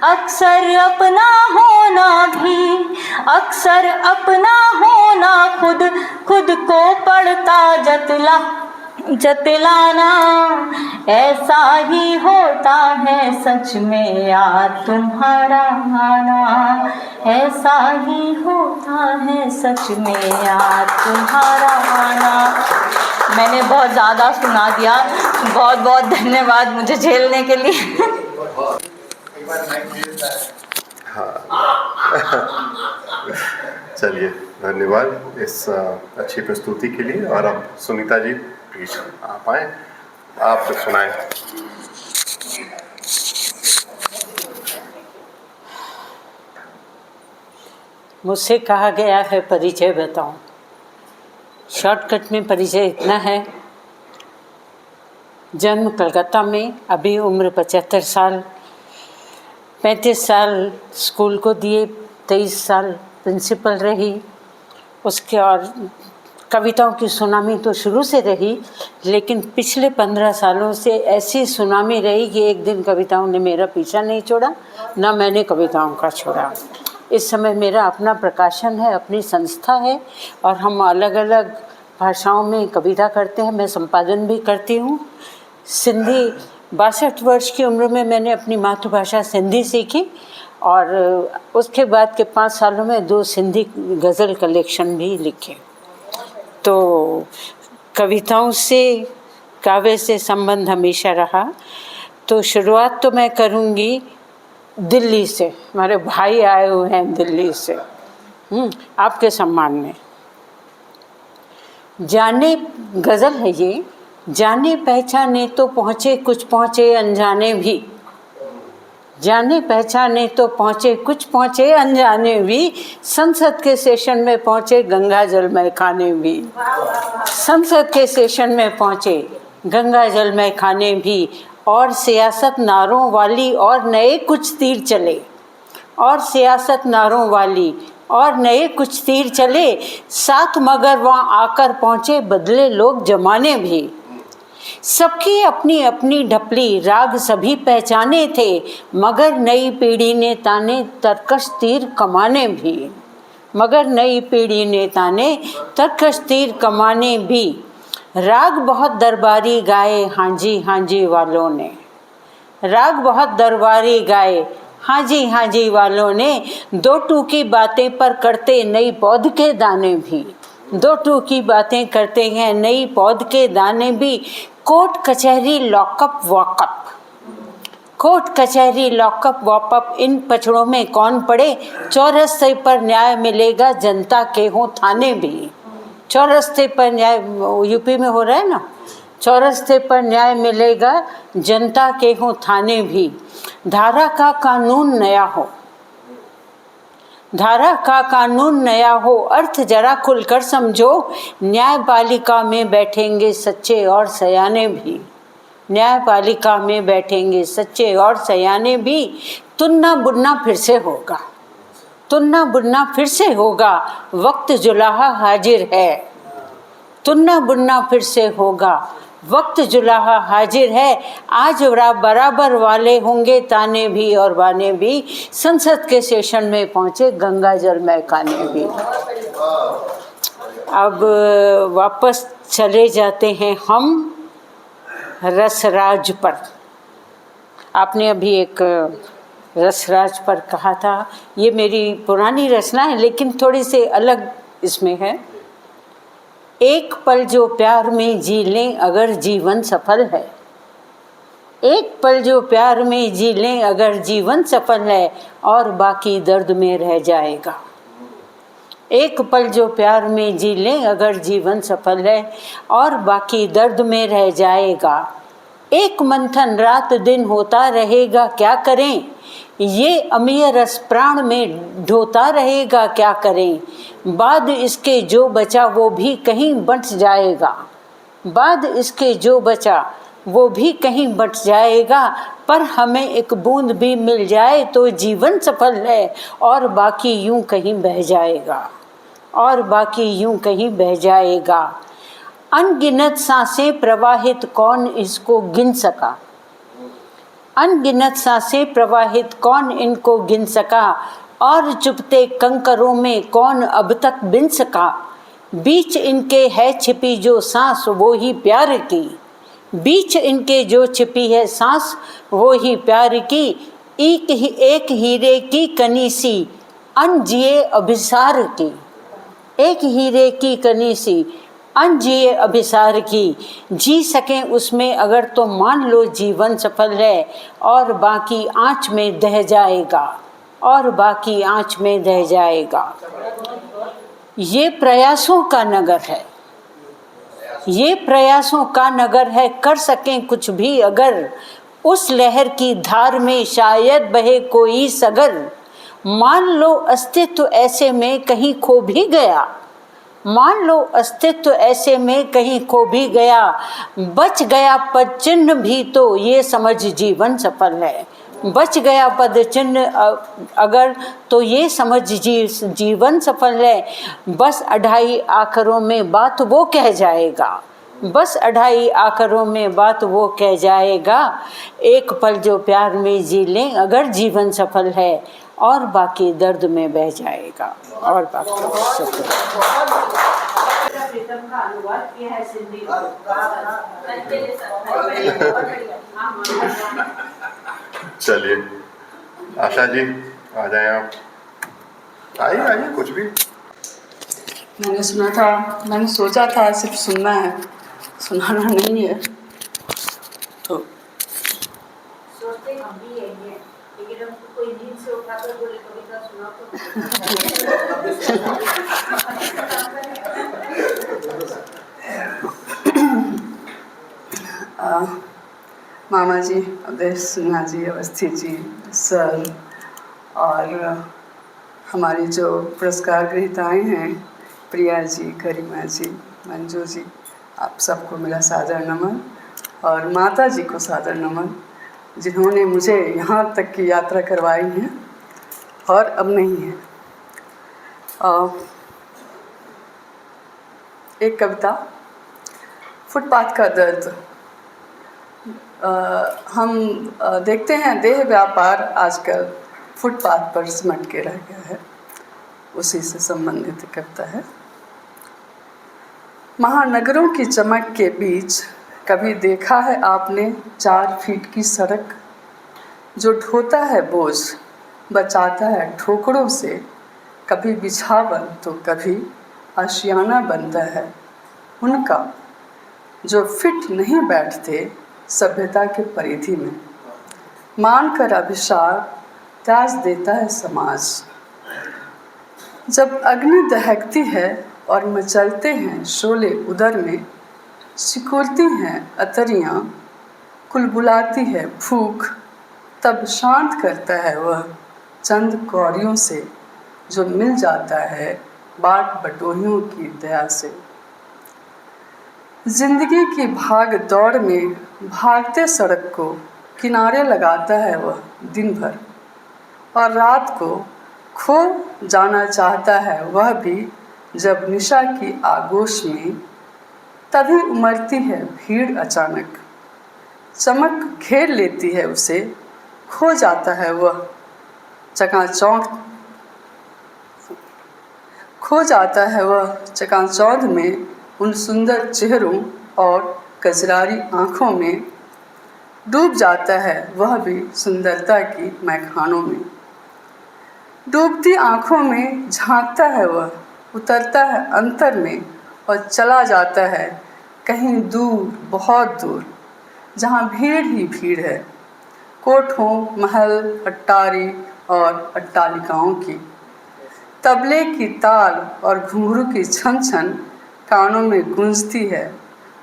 Speaker 12: अक्सर अपना होना भी, अक्सर अपना होना खुद खुद को पड़ता जतलाना, ऐसा ही होता है सच में यार तुम्हारा आना, ऐसा ही होता है सच में यार तुम्हारा आना। मैंने बहुत ज़्यादा सुना दिया, बहुत बहुत धन्यवाद मुझे झेलने के लिए।
Speaker 1: चलिए, धन्यवाद इस अच्छी प्रस्तुति के लिए। और अब सुनीता जी प्लीज आप आए, आप सुनाएं।
Speaker 13: मुझसे कहा गया है परिचय बताऊं। शॉर्टकट में परिचय इतना है, जन्म कलकत्ता में, अभी उम्र 75 साल, 35 साल स्कूल को दिए, 23 साल प्रिंसिपल रही। उसके और कविताओं की सुनामी तो शुरू से रही, लेकिन पिछले 15 सालों से ऐसी सुनामी रही कि एक दिन कविताओं ने मेरा पीछा नहीं छोड़ा, ना मैंने कविताओं का छोड़ा। इस समय मेरा अपना प्रकाशन है, अपनी संस्था है, और हम अलग अलग भाषाओं में कविता करते हैं। मैं संपादन भी करती हूँ। सिंधी 62 वर्ष की उम्र में मैंने अपनी मातृभाषा सिंधी सीखी, और उसके बाद के 5 सालों में 2 सिंधी गज़ल कलेक्शन भी लिखे। तो कविताओं से, काव्य से संबंध हमेशा रहा। तो शुरुआत तो मैं करूँगी दिल्ली से। हमारे भाई आए हुए हैं दिल्ली से, आपके सम्मान में। जाने, गज़ल है ये, जाने पहचाने तो पहुँचे, कुछ पहुँचे अनजाने भी, जाने पहचाने तो पहुँचे, कुछ पहुँचे अनजाने भी, संसद के सेशन में पहुँचे, गंगा जल में खाने भी, संसद के सेशन में पहुँचे, गंगा जल में खाने भी, और सियासत नारों वाली और नए कुछ तीर चले, और सियासत नारों वाली और नए कुछ तीर चले, साथ मगर वहाँ आकर पहुँचे बदले लोग जमाने भी। सबकी अपनी अपनी ढपली, राग सभी पहचाने थे, मगर नई पीढ़ी ने ताने तरकश तीर कमाने भी, मगर नई पीढ़ी ने ताने तरकश तीर कमाने भी। राग बहुत दरबारी गाए हाँ जी वालों ने, राग बहुत दरबारी गाए हाँ जी वालों ने, 2 टूकी बातें पर करते नई पौध के दाने भी, 2 टूकी बातें करते हैं नई पौध के दाने भी। कोर्ट कचहरी लॉकअप वॉकअप, कोर्ट कचहरी लॉकअप वॉकअप, इन पछड़ों में कौन पड़े, चौरस्ते पर न्याय मिलेगा जनता के हों थाने भी, चौरस्ते पर न्याय, यूपी में हो रहा है ना, चौरस्ते पर न्याय मिलेगा जनता के हों थाने भी। धारा का कानून नया हो, धारा का कानून नया हो, अर्थ जरा खुलकर समझो। न्यायपालिका में बैठेंगे सच्चे और सयाने भी, न्यायपालिका में बैठेंगे सच्चे और सयाने भी। तुन्ना बुनना फिर से होगा, तुन्ना बुनना फिर से होगा, वक्त जुलाहा हाजिर है। तुन्ना बुनना फिर से होगा, वक्त जुलाहा हाजिर है। आज बराबर वाले होंगे ताने भी और बाने भी। संसद के सेशन में पहुँचे गंगा जल महकाने भी। अब वापस चले जाते हैं हम रसराज पर। आपने अभी एक रसराज पर कहा था, ये मेरी पुरानी रचना है लेकिन थोड़ी सी अलग इसमें है। एक पल जो प्यार में जी लें अगर जीवन सफल है, एक पल जो प्यार में जी लें अगर जीवन सफल है, और बाकी दर्द में रह जाएगा। एक पल जो प्यार में जी लें अगर जीवन सफल है, और बाकी दर्द में रह जाएगा। एक मंथन रात दिन होता रहेगा, क्या करें ये अमीय रस प्राण में ढोता रहेगा, क्या करें। बाद इसके जो बचा वो भी कहीं बंट जाएगा, बाद इसके जो बचा वो भी कहीं बंट जाएगा। पर हमें एक बूंद भी मिल जाए तो जीवन सफल है, और बाकी यूं कहीं बह जाएगा, और बाकी यूं कहीं बह जाएगा। अनगिनत सांसें प्रवाहित कौन इसको गिन सका, अनगिनत सांसें प्रवाहित कौन इनको गिन सका, और चुपते कंकरों में कौन अब तक बिन सका। बीच इनके है छिपी जो सांस वो ही प्यार की, बीच इनके जो छिपी है सांस वो ही प्यार की। एक हीरे की कनी सी अनजिए अभिसार की, एक हीरे की कनी सी अनजिए अभिसार की। जी सकें उसमें अगर तो मान लो जीवन सफल है, और बाकी आँच में दह जाएगा, और बाकी आँच में दह जाएगा। ये प्रयासों का नगर है, ये प्रयासों का नगर है। कर सकें कुछ भी अगर उस लहर की धार में शायद बहे कोई सगर। मान लो अस्तित्व ऐसे में कहीं खो भी गया, मान लो अस्तित्व ऐसे में कहीं खो भी गया। बच गया पद चिन्ह भी तो ये समझ जीवन सफल है, बच गया पद चिन्ह अगर तो ये समझ जीवन सफल है। बस 2.5 आखरों में बात वो कह जाएगा, बस 2.5 आखरों में बात वो कह जाएगा। एक पल जो प्यार में जी लें अगर जीवन सफल है, और बाकी दर्द में बह जाएगा, और बाकी
Speaker 1: चलिए आशा जी आ जाए आप, आइए आइए कुछ भी।
Speaker 14: मैंने सुना था, मैंने सोचा था सिर्फ सुनना है, सुनाना नहीं है। तो
Speaker 15: सोचते हम भी यही है, लेकिन हमको कोई नींद से उठाकर बोले कविता सुना
Speaker 14: तो मामा जी, अवधेश सिन्हा जी, अवस्थी जी, सर, और हमारी जो पुरस्कार ग्रहीताएँ हैं, प्रिया जी, गरिमा जी, मंजू जी, आप सबको मेरा सादर नमन, और माता जी को सादर नमन, जिन्होंने मुझे यहाँ तक की यात्रा करवाई है और अब नहीं है। एक कविता, फुटपाथ का दर्द। हम देखते हैं देह व्यापार आजकल फुटपाथ पर सिमट के रह गया है, उसी से संबंधित कविता है। महानगरों की चमक के बीच कभी देखा है आपने 4 फीट की सड़क, जो ढोता है बोझ बचाता है ठोकरों से, कभी बिछावन तो कभी आशियाना बनता है उनका, जो फिट नहीं बैठते सभ्यता के परिधि में, मानकर अभिशाप त्याज देता है समाज। जब अग्नि दहकती है और मचलते हैं शोले उदर में, सिकुड़ती हैं अतरियाँ, कुलबुलाती है भूख, तब शांत करता है वह चंद कौड़ियों से जो मिल जाता है बाट बटोहियों की दया से। जिंदगी की भाग दौड़ में भागते सड़क को किनारे लगाता है वह दिन भर, और रात को खो जाना चाहता है वह भी जब निशा की आगोश में। तभी उमड़ती है भीड़ अचानक, चमक घेर लेती है उसे, खो जाता है वह चकाचौंध में उन सुंदर चेहरों और कजरारी आँखों में। डूब जाता है वह भी सुंदरता की मैखानों में। डूबती आँखों में झांकता है वह, उतरता है अंतर में और चला जाता है कहीं दूर, बहुत दूर, जहाँ भीड़ ही भीड़ है, कोठों, महल, अट्टारी और अट्टालिकाओं की। तबले की ताल और घुंघरू की छन छन कानों में गूंजती है,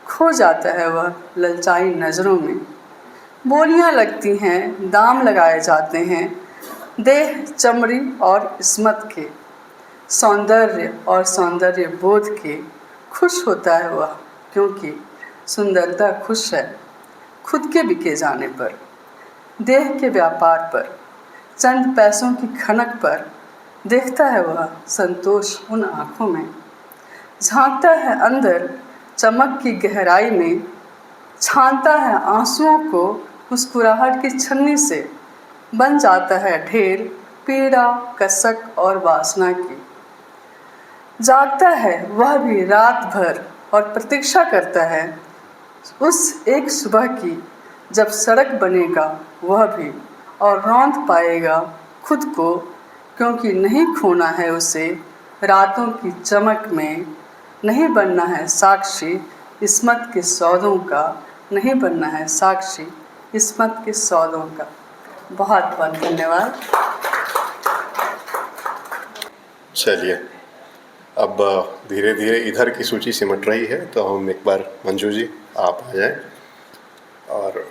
Speaker 14: खो जाता है वह ललचाई नज़रों में। बोलियां लगती हैं, दाम लगाए जाते हैं, देह, चमड़ी और इस्मत के, सौंदर्य और सौंदर्य बोध के। खुश होता है वह क्योंकि सुंदरता खुश है खुद के बिके जाने पर, देह के व्यापार पर, चंद पैसों की खनक पर। देखता है वह संतोष उन आँखों में, झांकता है अंदर चमक की गहराई में, छानता है आंसुओं को मुस्कुराहट की छन्नी से। बन जाता है ढेर पीड़ा, कसक और वासना की। जागता है वह भी रात भर और प्रतीक्षा करता है उस एक सुबह की जब सड़क बनेगा वह भी, और रौंद पाएगा खुद को, क्योंकि नहीं खोना है उसे रातों की चमक में। नहीं बनना है साक्षी इस्मत के सौदों का, नहीं बनना है साक्षी इस्मत के सौदों का। बहुत बहुत धन्यवाद।
Speaker 1: चलिए, अब धीरे धीरे इधर की सूची सिमट रही है, तो हम एक बार मंजू जी आप आ जाएं और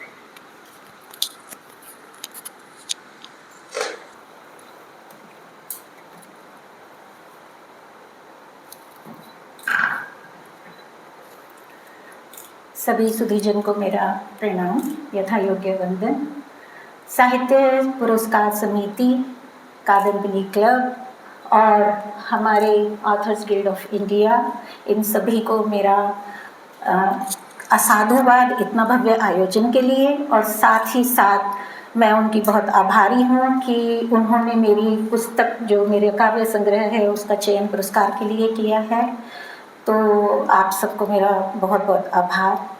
Speaker 16: सभी सुधीजन को मेरा प्रणाम, यथा योग्य वंदन। साहित्य पुरस्कार समिति, कादम्बिनी क्लब और हमारे ऑथर्स गिल्ड ऑफ इंडिया, इन सभी को मेरा असाधुवाद इतना भव्य आयोजन के लिए। और साथ ही साथ मैं उनकी बहुत आभारी हूँ कि उन्होंने मेरी पुस्तक, जो मेरे काव्य संग्रह है, उसका चयन पुरस्कार के लिए किया है। तो आप सबको मेरा बहुत बहुत आभार।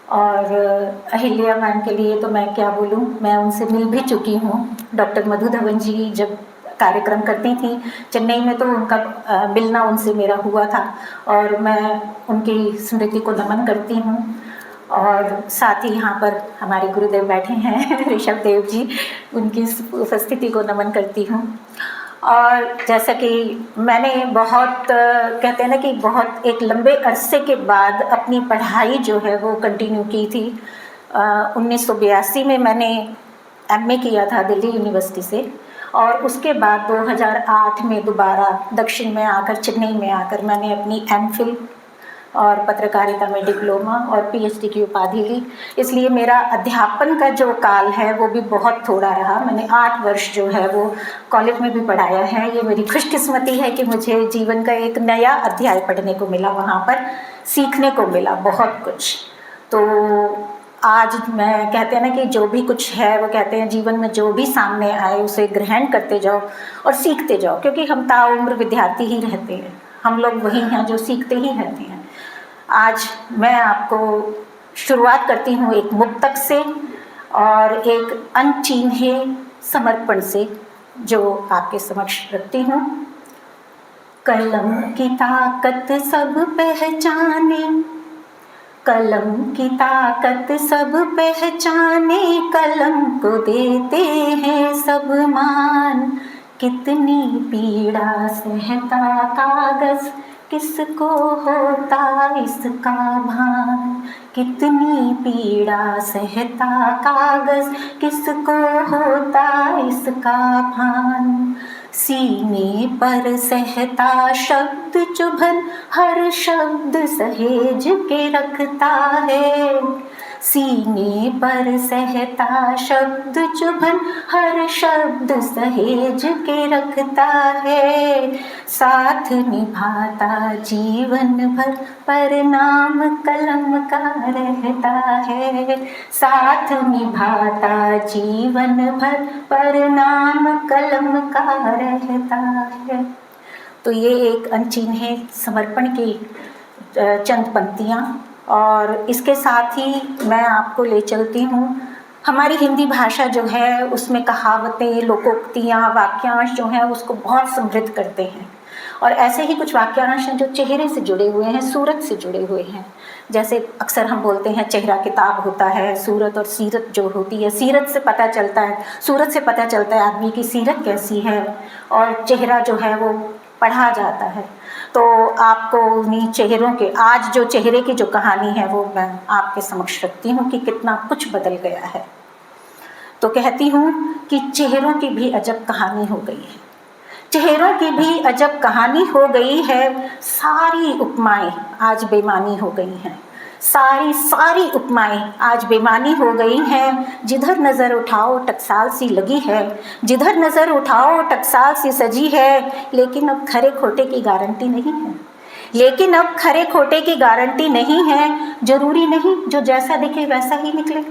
Speaker 16: और अहिल्या मैम के लिए तो मैं क्या बोलूँ, मैं उनसे मिल भी चुकी हूँ। डॉक्टर मधु धवन जी जब कार्यक्रम करती थी चेन्नई में, तो उनका मिलना उनसे मेरा हुआ था, और मैं उनकी स्मृति को नमन करती हूँ। और साथ ही यहाँ पर हमारे गुरुदेव बैठे हैं ऋषभ देव जी, उनकी उपस्थिति को नमन करती हूँ। और जैसा कि मैंने बहुत कहते हैं ना कि बहुत एक लंबे अरसे के बाद अपनी पढ़ाई जो है वो कंटिन्यू की थी। 1982 में मैंने एमए किया था दिल्ली यूनिवर्सिटी से, और उसके बाद 2008 में दोबारा दक्षिण में आकर, चेन्नई में आकर मैंने अपनी एमफिल और पत्रकारिता में डिप्लोमा और पीएचडी की उपाधि ली। इसलिए मेरा अध्यापन का जो काल है वो भी बहुत थोड़ा रहा। मैंने 8 वर्ष जो है वो कॉलेज में भी पढ़ाया है। ये मेरी खुशकिस्मती है कि मुझे जीवन का एक नया अध्याय पढ़ने को मिला, वहाँ पर सीखने को मिला बहुत कुछ। तो आज मैं कहते हैं ना कि जो भी कुछ है, वो कहते हैं जीवन में जो भी सामने आए उसे ग्रहण करते जाओ और सीखते जाओ, क्योंकि हम ताउम्र विद्यार्थी ही रहते हैं। हम लोग वही हैं जो सीखते ही रहते हैं। आज मैं आपको शुरुआत करती हूँ एक मुक्तक से और एक अनचिन्हे समर्पण से, जो आपके समक्ष रखती हूँ। कलम की ताकत सब पहचाने, कलम की ताकत सब पहचाने, कलम को देते हैं सब मान। कितनी पीड़ा सहता कागज, किसको होता इसका भान। कितनी पीड़ा सहता कागज, किसको होता इसका भान। सीने पर सहता शब्द चुभन हर शब्द सहेज के रखता है। सीने पर सहता शब्द चुभन हर शब्द सहेज के रखता है। साथ निभाता जीवन भर पर नाम कलम का रहता है। साथ निभाता जीवन भर पर नाम कलम का रहता है। तो ये एक अनचिन्हे समर्पण की चंद पंक्तियाँ, और इसके साथ ही मैं आपको ले चलती हूँ हमारी हिंदी भाषा जो है उसमें कहावतें, लोकोक्तियाँ, वाक्यांश जो हैं उसको बहुत समृद्ध करते हैं। और ऐसे ही कुछ वाक्यांश हैं जो चेहरे से जुड़े हुए हैं, सूरत से जुड़े हुए हैं। जैसे अक्सर हम बोलते हैं चेहरा किताब होता है, सूरत और सीरत जो होती है, सीरत से पता चलता है, सूरत से पता चलता है आदमी की सीरत कैसी है, और चेहरा जो है वो पढ़ा जाता है। तो आपको उन्हीं चेहरों के, आज जो चेहरे की जो कहानी है वो मैं आपके समक्ष रखती हूँ कि कितना कुछ बदल गया है। तो कहती हूँ कि चेहरों की भी अजब कहानी हो गई है। चेहरों की भी अजब कहानी हो गई है। सारी उपमाएं आज बेमानी हो गई हैं। सारी उपमाएं आज बेमानी हो गई हैं। जिधर नज़र उठाओ टकसाल सी लगी है, जिधर नज़र उठाओ टकसाल सी सजी है। लेकिन अब खरे खोटे की गारंटी नहीं है, लेकिन अब खरे खोटे की गारंटी नहीं है। जरूरी नहीं जो जैसा दिखे वैसा ही निकले,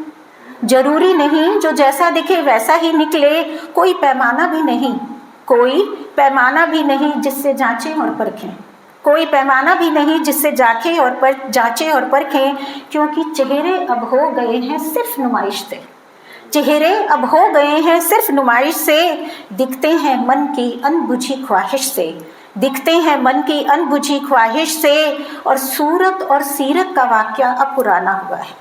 Speaker 16: जरूरी नहीं जो जैसा दिखे वैसा ही निकले। कोई पैमाना भी नहीं, कोई पैमाना भी नहीं जिससे जांचें और परखें, कोई पैमाना भी नहीं जिससे जांचें और परखें। क्योंकि चेहरे अब हो गए हैं सिर्फ नुमाइश से, चेहरे अब हो गए हैं सिर्फ नुमाइश से। दिखते हैं मन की अनबुझी ख्वाहिश से, दिखते हैं मन की अनबुझी ख्वाहिश से। और सूरत और सीरत का वाक़या अब पुराना हुआ है,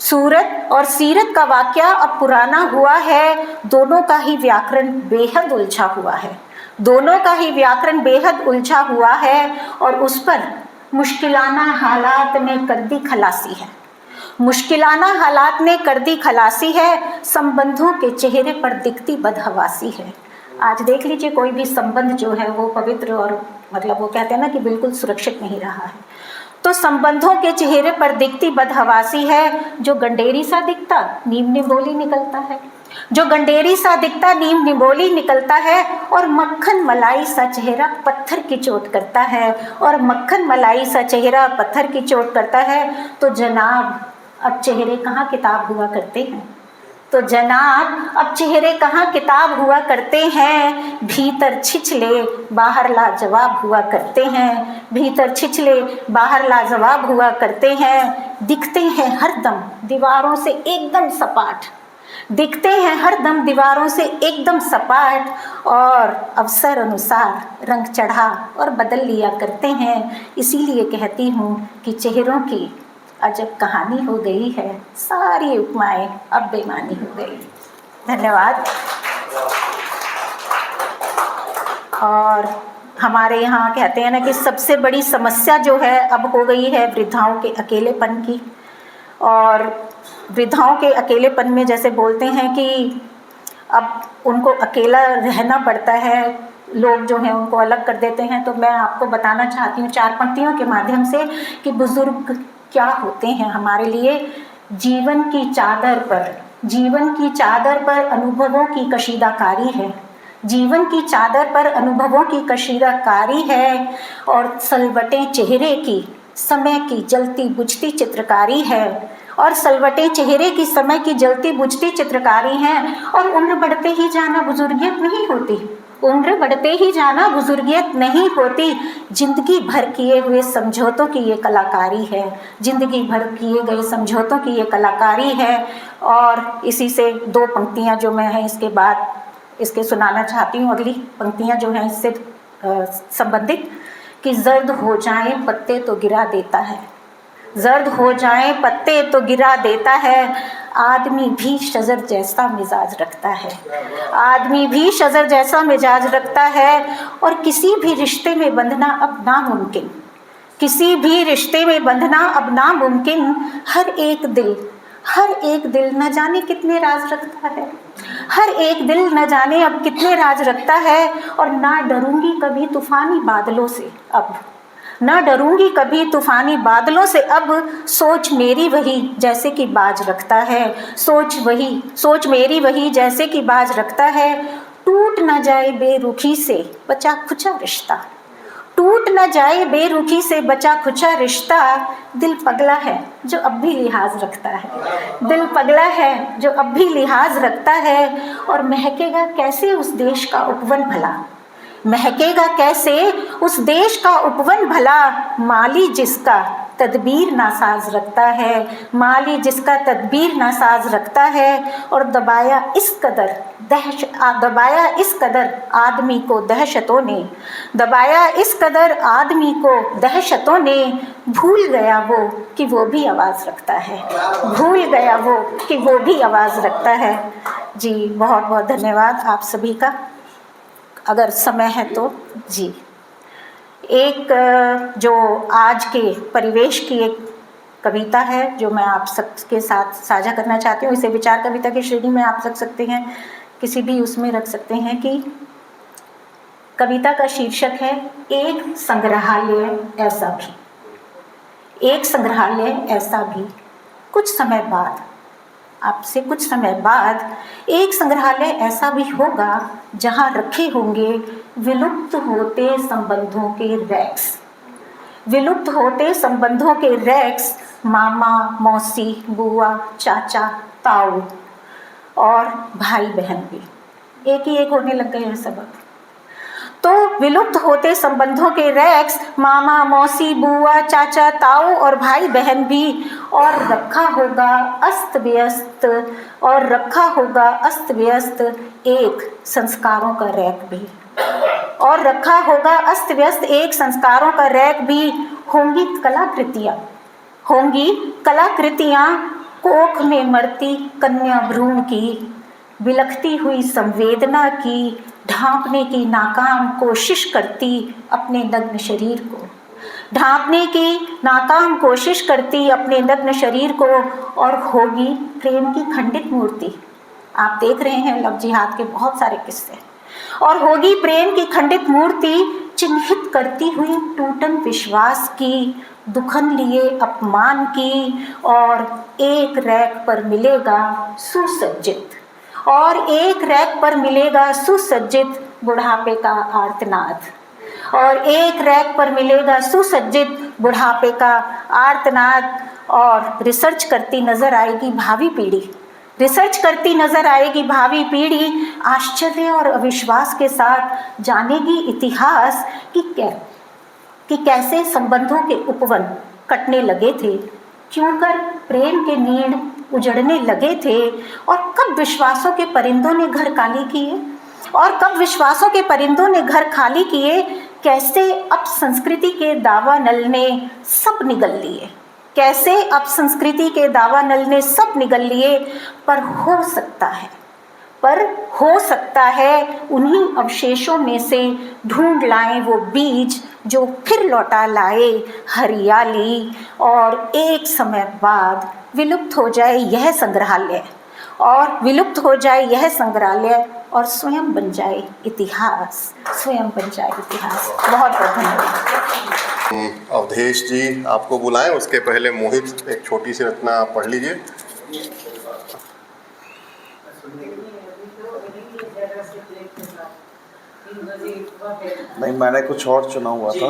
Speaker 16: सूरत और सीरत का वाक़या अब पुराना हुआ है। दोनों का ही व्याकरण बेहद उलझा हुआ है, दोनों का ही व्याकरण बेहद उलझा हुआ है। और उस पर मुश्किलाना हालात ने कर दी खलासी है, मुश्किलाना हालात ने कर दी खलासी है। संबंधों के चेहरे पर दिखती बदहवासी है। आज देख लीजिए कोई भी संबंध जो है वो पवित्र और मतलब वो कहते हैं ना कि बिल्कुल सुरक्षित नहीं रहा है। तो संबंधों के चेहरे पर दिखती बदहवासी है। जो गंडेरी सा दिखता नीम निबोली निकलता है, जो गंडेरी सा दिखता नीम निबोली निकलता है। और मक्खन मलाई सा चेहरा पत्थर की चोट करता है, और मक्खन मलाई सा चेहरा पत्थर की चोट करता है। तो जनाब अब चेहरे कहाँ किताब हुआ करते हैं, तो जनाब अब चेहरे कहाँ किताब हुआ करते हैं। भीतर छिछले बाहर लाजवाब हुआ करते हैं, भीतर छिछले बाहर लाजवाब हुआ करते हैं। दिखते हैं हरदम दीवारों से एकदम सपाट, दिखते हैं हरदम दीवारों से एकदम सपाट। और अवसर अनुसार रंग चढ़ा और बदल लिया करते हैं। इसीलिए कहती हूँ कि चेहरों की अजब कहानी हो गई है। सारी उपमाएं अब बेमानी हो गई। धन्यवाद। और हमारे यहाँ कहते हैं ना कि सबसे बड़ी समस्या जो है अब हो गई है वृद्धाओं के अकेलेपन की। और वृद्धाओं के अकेलेपन में जैसे बोलते हैं कि अब उनको अकेला रहना पड़ता है, लोग जो हैं उनको अलग कर देते हैं। तो मैं आपको बताना चाहती हूँ 4 पंक्तियों के माध्यम से कि बुजुर्ग क्या होते हैं हमारे लिए। जीवन की चादर पर, जीवन की चादर पर अनुभवों की कशीदाकारी है, जीवन की चादर पर अनुभवों की कशीदाकारी है। और सलवटें चेहरे की समय की जलती बुझती चित्रकारी है, और सलवटें चेहरे की समय की जलती बुझती चित्रकारी हैं। और उम्र बढ़ते ही जाना बुजुर्गियत नहीं होती, उम्र बढ़ते ही जाना बुजुर्गियत नहीं होती। जिंदगी भर किए हुए समझौतों की ये कलाकारी है, जिंदगी भर किए गए समझौतों की ये कलाकारी है। और इसी से 2 पंक्तियाँ जो मैं हैं इसके बाद इसके सुनाना चाहती हूँ। अगली पंक्तियाँ जो हैं इससे संबंधित कि जर्द हो जाए पत्ते तो गिरा देता है, जर्द हो जाए पत्ते तो गिरा देता है। आदमी भी शजर जैसा मिजाज रखता है, आदमी भी शजर जैसा मिजाज रखता है। और किसी भी रिश्ते में बंधना अब नामुमकिन, किसी भी रिश्ते में बंधना अब नामुमकिन। हर एक दिल हर एक दिल न जाने कितने राज रखता है, हर एक दिल न जाने अब कितने राज रखता है। और ना डरूंगी कभी तूफानी बादलों से अब, ना डरूंगी कभी तूफानी बादलों से अब। सोच मेरी वही जैसे कि बाज रखता है, सोच मेरी वही जैसे कि बाज रखता है। टूट न जाए बेरुखी से बचा खुचा रिश्ता, टूट न जाए बेरुखी से बचा खुचा रिश्ता। दिल पगला है जो अब भी लिहाज रखता है, दिल पगला है जो अब भी लिहाज रखता है। और महकेगा कैसे उस देश का उपवन भला, महकेगा कैसे उस देश का उपवन भला। माली जिसका तदबीर नासाज रखता है, माली जिसका तदबीर नासाज रखता है। और दबाया इस कदर आदमी को दहशतों ने, दबाया इस कदर आदमी को दहशतों ने। भूल गया वो कि वो भी आवाज़ रखता है, भूल गया वो कि वो भी आवाज़ रखता है। जी बहुत बहुत धन्यवाद आप सभी का। अगर समय है तो जी एक जो आज के परिवेश की एक कविता है जो मैं आप सबके साथ साझा करना चाहती हूँ। इसे विचार कविता की श्रेणी में आप रख सकते हैं, किसी भी उसमें रख सकते हैं। कि कविता का शीर्षक है एक संग्रहालय ऐसा भी, एक संग्रहालय ऐसा भी। कुछ समय बाद, आपसे कुछ समय बाद एक संग्रहालय ऐसा भी होगा जहाँ रखे होंगे विलुप्त होते संबंधों के रैक्स, विलुप्त होते संबंधों के रैक्स। मामा मौसी बुआ चाचा ताऊ और भाई बहन भी एक ही एक होने लग गए हैं सबक। तो विलुप्त होते संबंधों के रैक्स, मामा मौसी बुआ चाचा ताऊ और भाई बहन भी। और रखा होगा अस्त व्यस्त, और रखा होगा अस्त व्यस्त एक संस्कारों का रैक भी, और रखा होगा अस्त व्यस्त एक संस्कारों का रैक भी। होंगी कलाकृतियाँ, होंगी कलाकृतियाँ कोख में मरती कन्या भ्रूण की, बिलखती हुई संवेदना की ढांपने की नाकाम कोशिश करती अपने नग्न शरीर को, ढांपने की नाकाम कोशिश करती अपने नग्न शरीर को। और होगी प्रेम की खंडित मूर्ति, आप देख रहे हैं लव जिहाद के बहुत सारे किस्से। और होगी प्रेम की खंडित मूर्ति चिन्हित करती हुई टूटन विश्वास की, दुखन लिए अपमान की। और एक रैक पर मिलेगा सुसज्जित, और एक रैक पर मिलेगा सुसज्जित बुढ़ापे का आर्तनाद, और एक रैक पर मिलेगा सुसज्जित बुढ़ापे का आर्तनाद। और रिसर्च करती नजर आएगी भावी पीढ़ी, रिसर्च करती नजर आएगी भावी पीढ़ी। आश्चर्य और अविश्वास के साथ जानेगी इतिहास कि कैसे संबंधों के उपवन कटने लगे थे, क्यों कर प्रेम के नीड़ उजड़ने लगे थे। और कब विश्वासों के परिंदों ने घर खाली किए, और कब विश्वासों के परिंदों ने घर खाली किए। कैसे अब संस्कृति के दावानल ने सब निगल लिए, कैसे अब संस्कृति के दावानल ने सब निगल लिए। पर हो सकता है उन्हीं अवशेषों में से ढूंढ लाएं वो बीज जो फिर लौटा लाए हरियाली। और एक समय बाद विलुप्त हो जाए यह संग्रहालय, और विलुप्त हो जाए यह संग्रहालय और स्वयं बन जाए इतिहास, स्वयं बन जाए इतिहास। बहुत बहुत धन्यवाद।
Speaker 1: अवधेश जी आपको बुलाएं, उसके पहले मोहित एक छोटी सी रचना पढ़ लीजिए।
Speaker 17: नहीं, मैंने कुछ और चुना हुआ था।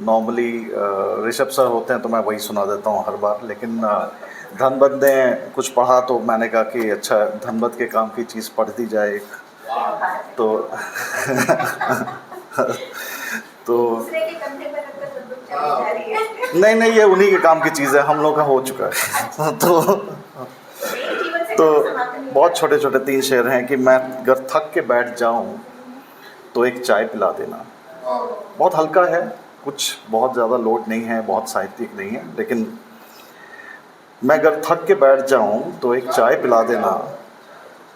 Speaker 17: नॉर्मली ऋषभ सर होते हैं तो मैं वही सुना देता हूँ हर बार, लेकिन धनबद ने कुछ पढ़ा तो मैंने कहा कि अच्छा धनबद के काम की चीज़ पढ़ दी जाए एक। तो तो नहीं ये उन्हीं के काम की चीज़ है, हम लोग का हो चुका है। तो बहुत छोटे छोटे 3 शेर हैं कि मैं अगर थक के बैठ जाऊं तो एक चाय पिला देना। बहुत हल्का है, कुछ बहुत ज़्यादा लोड नहीं है, बहुत साहित्यिक नहीं है, लेकिन मैं अगर थक के बैठ जाऊं तो एक चाय पिला देना,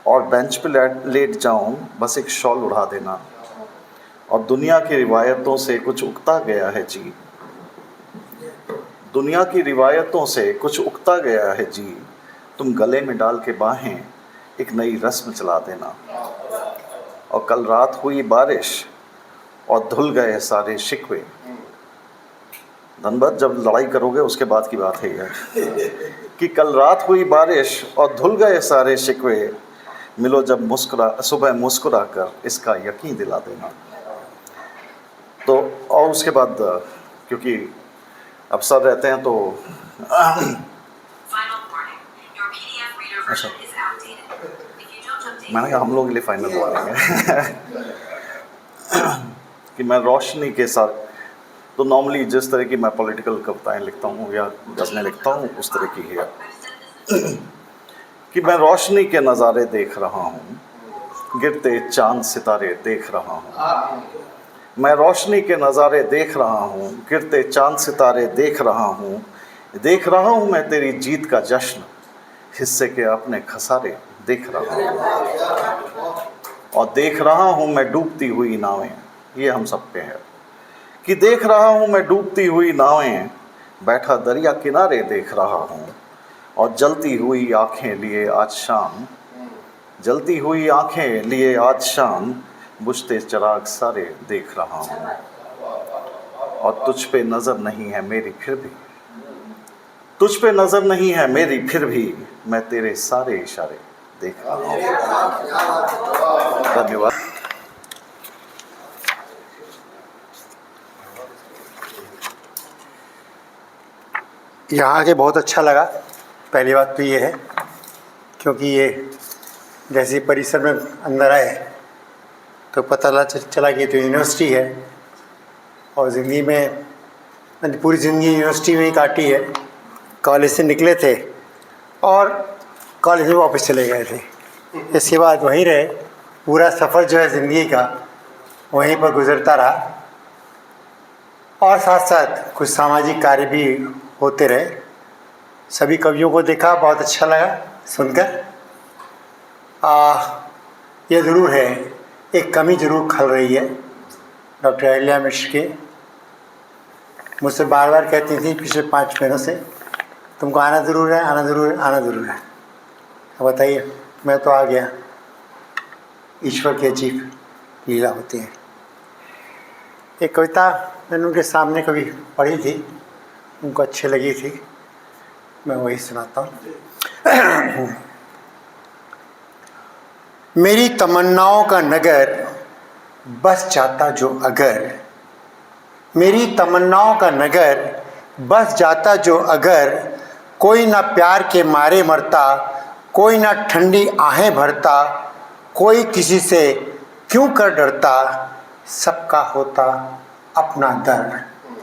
Speaker 17: और बेंच पे लेट जाऊं बस एक शॉल उड़ा देना। और दुनिया की रिवायतों से कुछ उगता गया है जी, दुनिया की रिवायतों से कुछ उगता गया है जी, तुम गले में डाल के बाहें एक नई रस्म चला देना। और कल रात हुई बारिश और धुल गए सारे शिकवे। धनबद, जब लड़ाई करोगे उसके बाद की बात है यह कि कल रात हुई बारिश और धुल गए सारे शिकवे, मिलो जब सुबह मुस्कुरा कर इसका यकीन दिला देना। तो और उसके बाद क्योंकि अफसर रहते हैं तो अच्छा, मैंने कहा हम लोग के लिए फाइनल मारेंगे कि मैं रोशनी के साथ, तो नॉर्मली जिस तरह की मैं पॉलिटिकल कविताएं लिखता हूँ या गज़लें लिखता हूँ उस तरह की है कि मैं रोशनी के नज़ारे देख रहा हूँ, गिरते चांद सितारे देख रहा हूँ। मैं रोशनी के नज़ारे देख रहा हूँ, गिरते चांद सितारे देख रहा हूँ। देख रहा हूँ मैं तेरी जीत का जश्न, हिस्से के अपने खसारे देख रहा हूँ। और देख रहा हूँ मैं डूबती हुई नावें, ये हम सब पे है कि देख रहा हूँ मैं डूबती हुई नावें, बैठा दरिया किनारे देख रहा हूँ। और जलती हुई आँखें लिए आज शाम, जलती हुई आँखें लिए आज शाम, बुझते चिराग सारे देख रहा हूँ। और तुझ पे नज़र नहीं है मेरी फिर भी, तुझ पे नज़र नहीं है मेरी फिर भी, मैं तेरे सारे इशारे देख रहा हूँ। धन्यवाद।
Speaker 18: यहाँ आके बहुत अच्छा लगा। पहली बात तो ये है क्योंकि ये जैसे परिसर में अंदर आए तो पता चला कि तो यूनिवर्सिटी है और ज़िंदगी में मैंने पूरी ज़िंदगी यूनिवर्सिटी में ही काटी है। कॉलेज से निकले थे और कॉलेज में वापस चले गए थे, इसके बाद वहीं रहे। पूरा सफ़र जो है ज़िंदगी का वहीं पर गुज़रता रहा और साथ साथ कुछ सामाजिक कार्य भी होते रहे। सभी कवियों को देखा, बहुत अच्छा लगा सुनकर। यह ज़रूर है, एक कमी ज़रूर खल रही है। डॉक्टर अहिल्या मिश्र के मुझसे बार बार कहती थी पिछले 5 महीनों से, तुमको आना ज़रूर है, आना ज़रूर है, आना ज़रूर है। अब बताइए, मैं तो आ गया। ईश्वर की अजीब लीला होती है। एक कविता मैंने उनके सामने कभी पढ़ी थी, उनको अच्छी लगी थी, मैं वही सुनाता हूँ। मेरी तमन्नाओं का नगर बस जाता जो अगर, मेरी तमन्नाओं का नगर बस जाता जो अगर, कोई ना प्यार के मारे मरता, कोई ना ठंडी आहें भरता, कोई किसी से क्यों कर डरता, सबका होता अपना दर,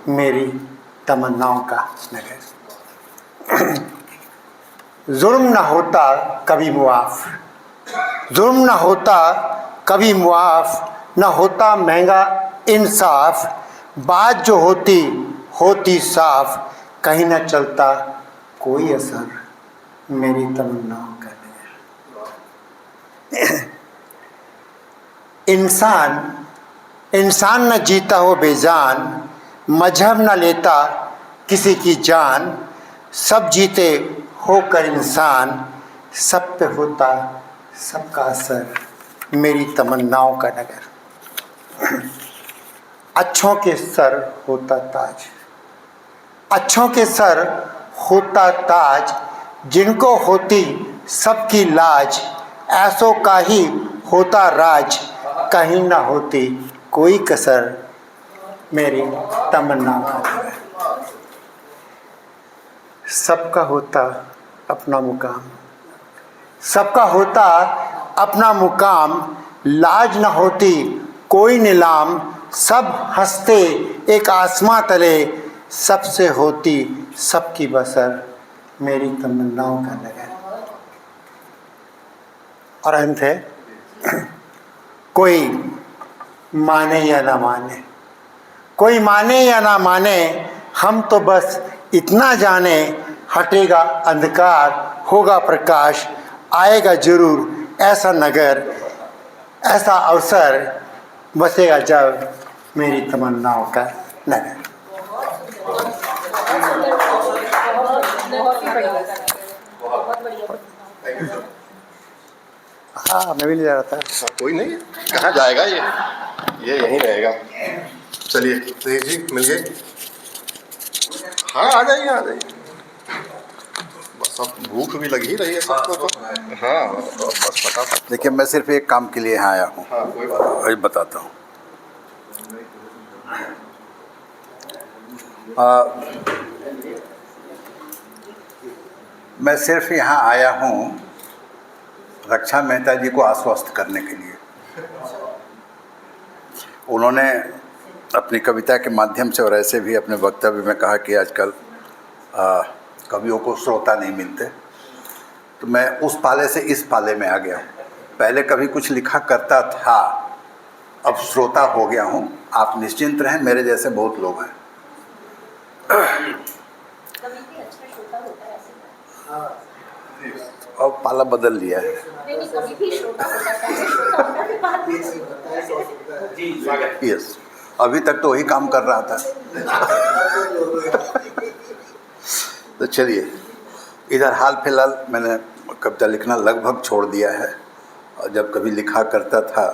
Speaker 18: मेरी तमन्नाओं का नगर। जुर्म ना होता कभी मुआफ़, जुर्म ना होता कभी मुआफ़, ना होता महंगा इंसाफ, बात जो होती साफ, कहीं ना चलता कोई असर, मेरी तमन्नाओं का नगर। इंसान न जीता हो बेजान, मजहब न लेता किसी की जान, सब जीते होकर इंसान, सब पे होता सबका असर, मेरी तमन्नाओं का नगर। अच्छों के सर होता ताज, अच्छों के सर होता ताज, जिनको होती सबकी लाज, ऐसों का ही होता राज, कहीं ना होती कोई कसर, मेरी तमन्नाओं का नगर। सबका होता अपना मुकाम, सबका होता अपना मुकाम, लाज न होती कोई नीलाम, सब हंसते एक आसमां तले, सबसे होती सबकी बसर, मेरी तमन्नाओं का नगर। और अंत है, कोई माने या ना माने, कोई माने या ना माने, हम तो बस इतना जाने, हटेगा अंधकार होगा प्रकाश, आएगा जरूर ऐसा नगर, ऐसा अवसर, बसेगा जब मेरी तमन्नाओं का नगर। हाँ मैं भी नहीं जा रहा था।
Speaker 1: हाँ, कोई नहीं, कहाँ जाएगा ये यहीं रहेगा। चलिए तेज जी मिल गए। हाँ आ जाइए आ जाइए, बस अब भूख भी लगी ही रही है सबको तो। हाँ बस फटाफट।
Speaker 19: देखिए मैं सिर्फ एक काम के लिए यहाँ आया हूँ।
Speaker 1: हाँ कोई बात
Speaker 19: वही बताता हूँ। मैं सिर्फ यहाँ आया हूँ रक्षा मेहता जी को आश्वस्त करने के लिए। उन्होंने अपनी कविता के माध्यम से और ऐसे भी अपने वक्तव्य में कहा कि आजकल कवियों को श्रोता नहीं मिलते, तो मैं उस पाले से इस पाले में आ गया हूँ। पहले कभी कुछ लिखा करता था, अब श्रोता हो गया हूँ। आप निश्चिंत रहें, मेरे जैसे बहुत लोग हैं। और पाला बदल लिया है। यस, अभी तक तो वही काम कर रहा था। तो चलिए, इधर हाल फिलहाल मैंने कविता लिखना लगभग छोड़ दिया है, और जब कभी लिखा करता था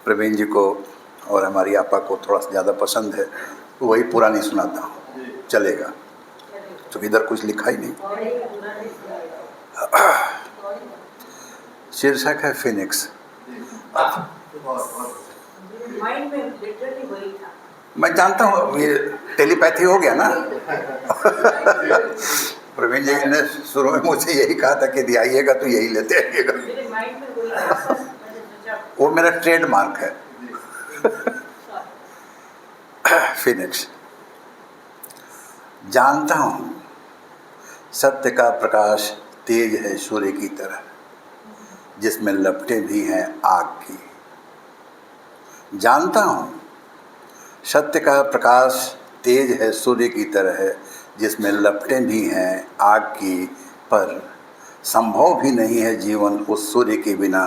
Speaker 19: प्रवीण जी को और हमारी आपा को थोड़ा सा ज़्यादा पसंद है, तो वही पुरानी सुनाता हूँ, चलेगा। तो इधर कुछ लिखा ही नहीं। शीर्षक है फिनिक्स। मैं जानता हूँ ये टेलीपैथी हो गया ना। प्रवीण जी ने शुरू में मुझे यही कहा था कि यदि आइएगा तो यही लेते आइएगा। वो मेरा ट्रेडमार्क है। फिनिक्स। जानता हूँ सत्य का प्रकाश तेज है सूर्य की तरह, जिसमें लपटें भी हैं आग की। जानता हूँ सत्य का प्रकाश तेज है सूर्य की तरह है, जिसमें लपटें भी हैं आग की, पर संभव भी नहीं है जीवन उस सूर्य के बिना,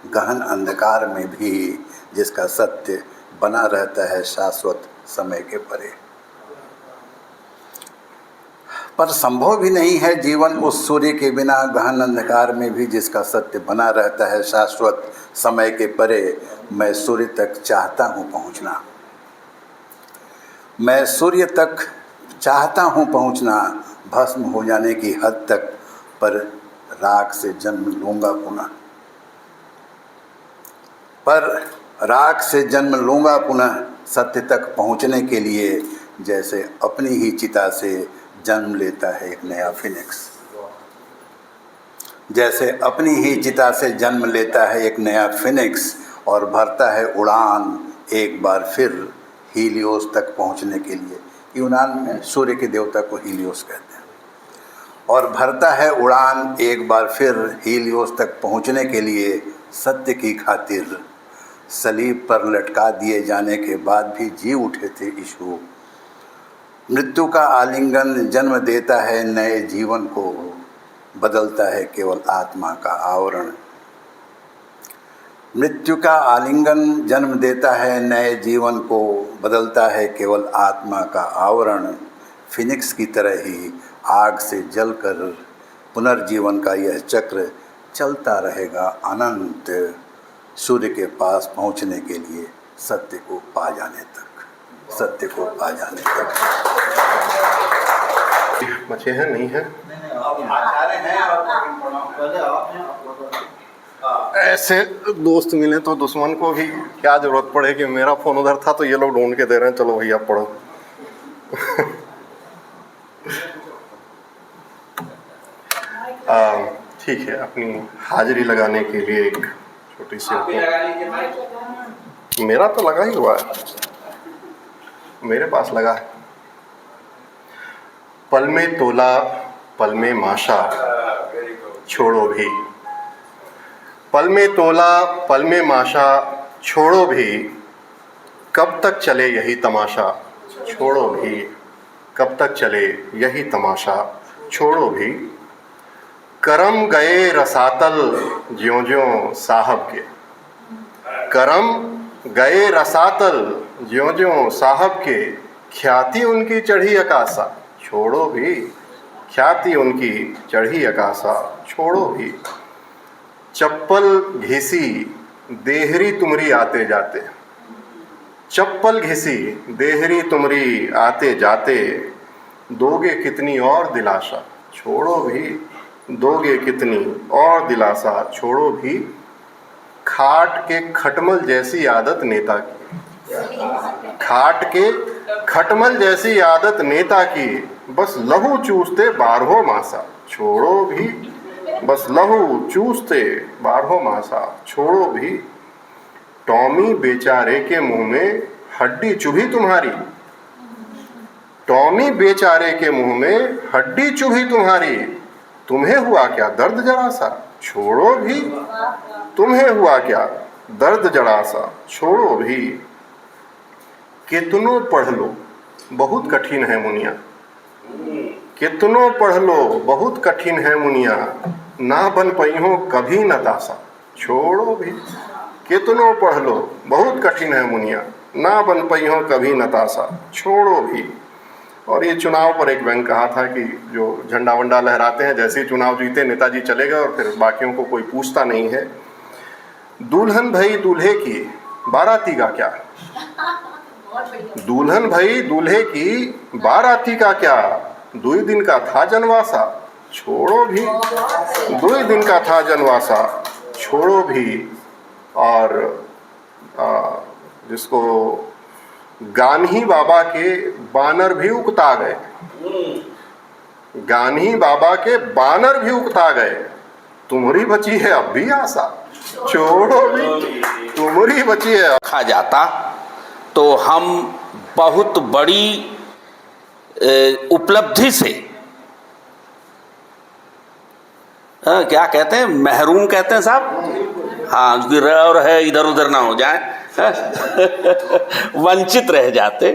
Speaker 19: गहन अंधकार में भी जिसका सत्य बना रहता है शाश्वत समय के परे। पर संभव भी नहीं है जीवन उस सूर्य के बिना, गहन अंधकार में भी जिसका सत्य बना रहता है शाश्वत समय के परे। मैं सूर्य तक चाहता हूँ पहुँचना, मैं सूर्य तक चाहता हूँ पहुँचना, भस्म हो जाने की हद तक, पर राख से जन्म लूँगा पुनः, पर राख से जन्म लूँगा पुनः सत्य तक पहुँचने के लिए, जैसे अपनी ही चिता से जन्म लेता है एक नया फिनिक्स। जैसे अपनी ही चिता से जन्म लेता है एक नया फिनिक्स और भरता है उड़ान एक बार फिर हीलियोस तक पहुंचने के लिए। यूनान में सूर्य के देवता को हीलियोस कहते हैं। और भरता है उड़ान एक बार फिर हीलियोस तक पहुंचने के लिए, सत्य की खातिर सलीब पर लटका दिए जाने के बाद भी जी उठे थे यीशु। मृत्यु का आलिंगन जन्म देता है नए जीवन को, बदलता है केवल आत्मा का आवरण। मृत्यु का आलिंगन जन्म देता है नए जीवन को, बदलता है केवल आत्मा का आवरण। फिनिक्स की तरह ही आग से जलकर पुनर्जीवन का यह चक्र चलता रहेगा अनंत, सूर्य के पास पहुंचने के लिए, सत्य को पा जाने तक, सत्य को पा जाने तक।
Speaker 1: बचे हैं नहीं है? ऐसे दोस्त मिले तो दुश्मन को भी क्या जरूरत पड़े कि मेरा फोन उधर था तो ये लोग ढूंढ के दे रहे हैं, चलो भैया पढ़ो। ठीक है, अपनी हाजिरी लगाने के लिए एक छोटी सी, मेरा तो लगा ही हुआ है, मेरे पास लगा है। पल में तोला पल में माशा छोड़ो भी, पल में तोला पल में माशा छोड़ो भी, कब तक चले यही तमाशा छोड़ो भी, कब तक चले यही तमाशा छोड़ो भी। करम गए रसातल ज्यों ज्यों साहब के, करम गए रसातल ज्यों ज्यों साहब के, ख्याति उनकी चढ़ी अकाशा छोड़ो भी, ख्याति उनकी चढ़ी अकाशा छोड़ो भी। चप्पल घिसी देहरी तुमरी आते जाते, चप्पल घिसी देहरी तुमरी आते जाते, दोगे कितनी और दिलासा छोड़ो भी, दोगे कितनी और दिलासा छोड़ो भी, खाट के खटमल जैसी आदत नेता की, खाट के खटमल जैसी आदत नेता की, बस लहू चूसते बारहों मासा छोड़ो भी, बस लहू चूसते बारहों मासा छोड़ो भी, टॉमी बेचारे के मुंह में हड्डी चुभी तुम्हारी, टॉमी बेचारे के मुंह में हड्डी चुभी तुम्हारी, तुम्हें हुआ क्या दर्द जरा सा छोड़ो भी, तुम्हें हुआ क्या दर्द जरा सा छोड़ो भी, कितनों पढ़ लो बहुत कठिन है मुनिया, कितनों पढ़ लो बहुत कठिन है मुनिया, ना बन पई हो कभी नतासा छोड़ो भी, कितनों पढ़ लो बहुत कठिन है मुनिया, ना बन पई हो कभी नतासा छोड़ो भी। और ये चुनाव पर एक व्यंग कहा था कि जो झंडा वंडा लहराते हैं, जैसे ही चुनाव जीते नेताजी चले गए और फिर बाकियों को कोई पूछता नहीं है। दुल्हन भई दूल्हे की बाराती का क्या, दुल्हन भई दूल्हे की बाराती का क्या, 2 दिन का था जनवासा छोड़ो भी, 2 दिन का था जनवासा छोड़ो भी। और जिसको गान्ही बाबा के बानर भी उकता गए, गान्ही बाबा के बानर भी उकता गए, तुम्हारी बची है अब भी आशा छोड़ो भी, तुम्हारी बची है।
Speaker 9: खा जाता तो हम बहुत बड़ी उपलब्धि से, क्या कहते हैं, महरूम कहते हैं साहब, हाँ, और है इधर उधर ना हो जाए, वंचित रह जाते।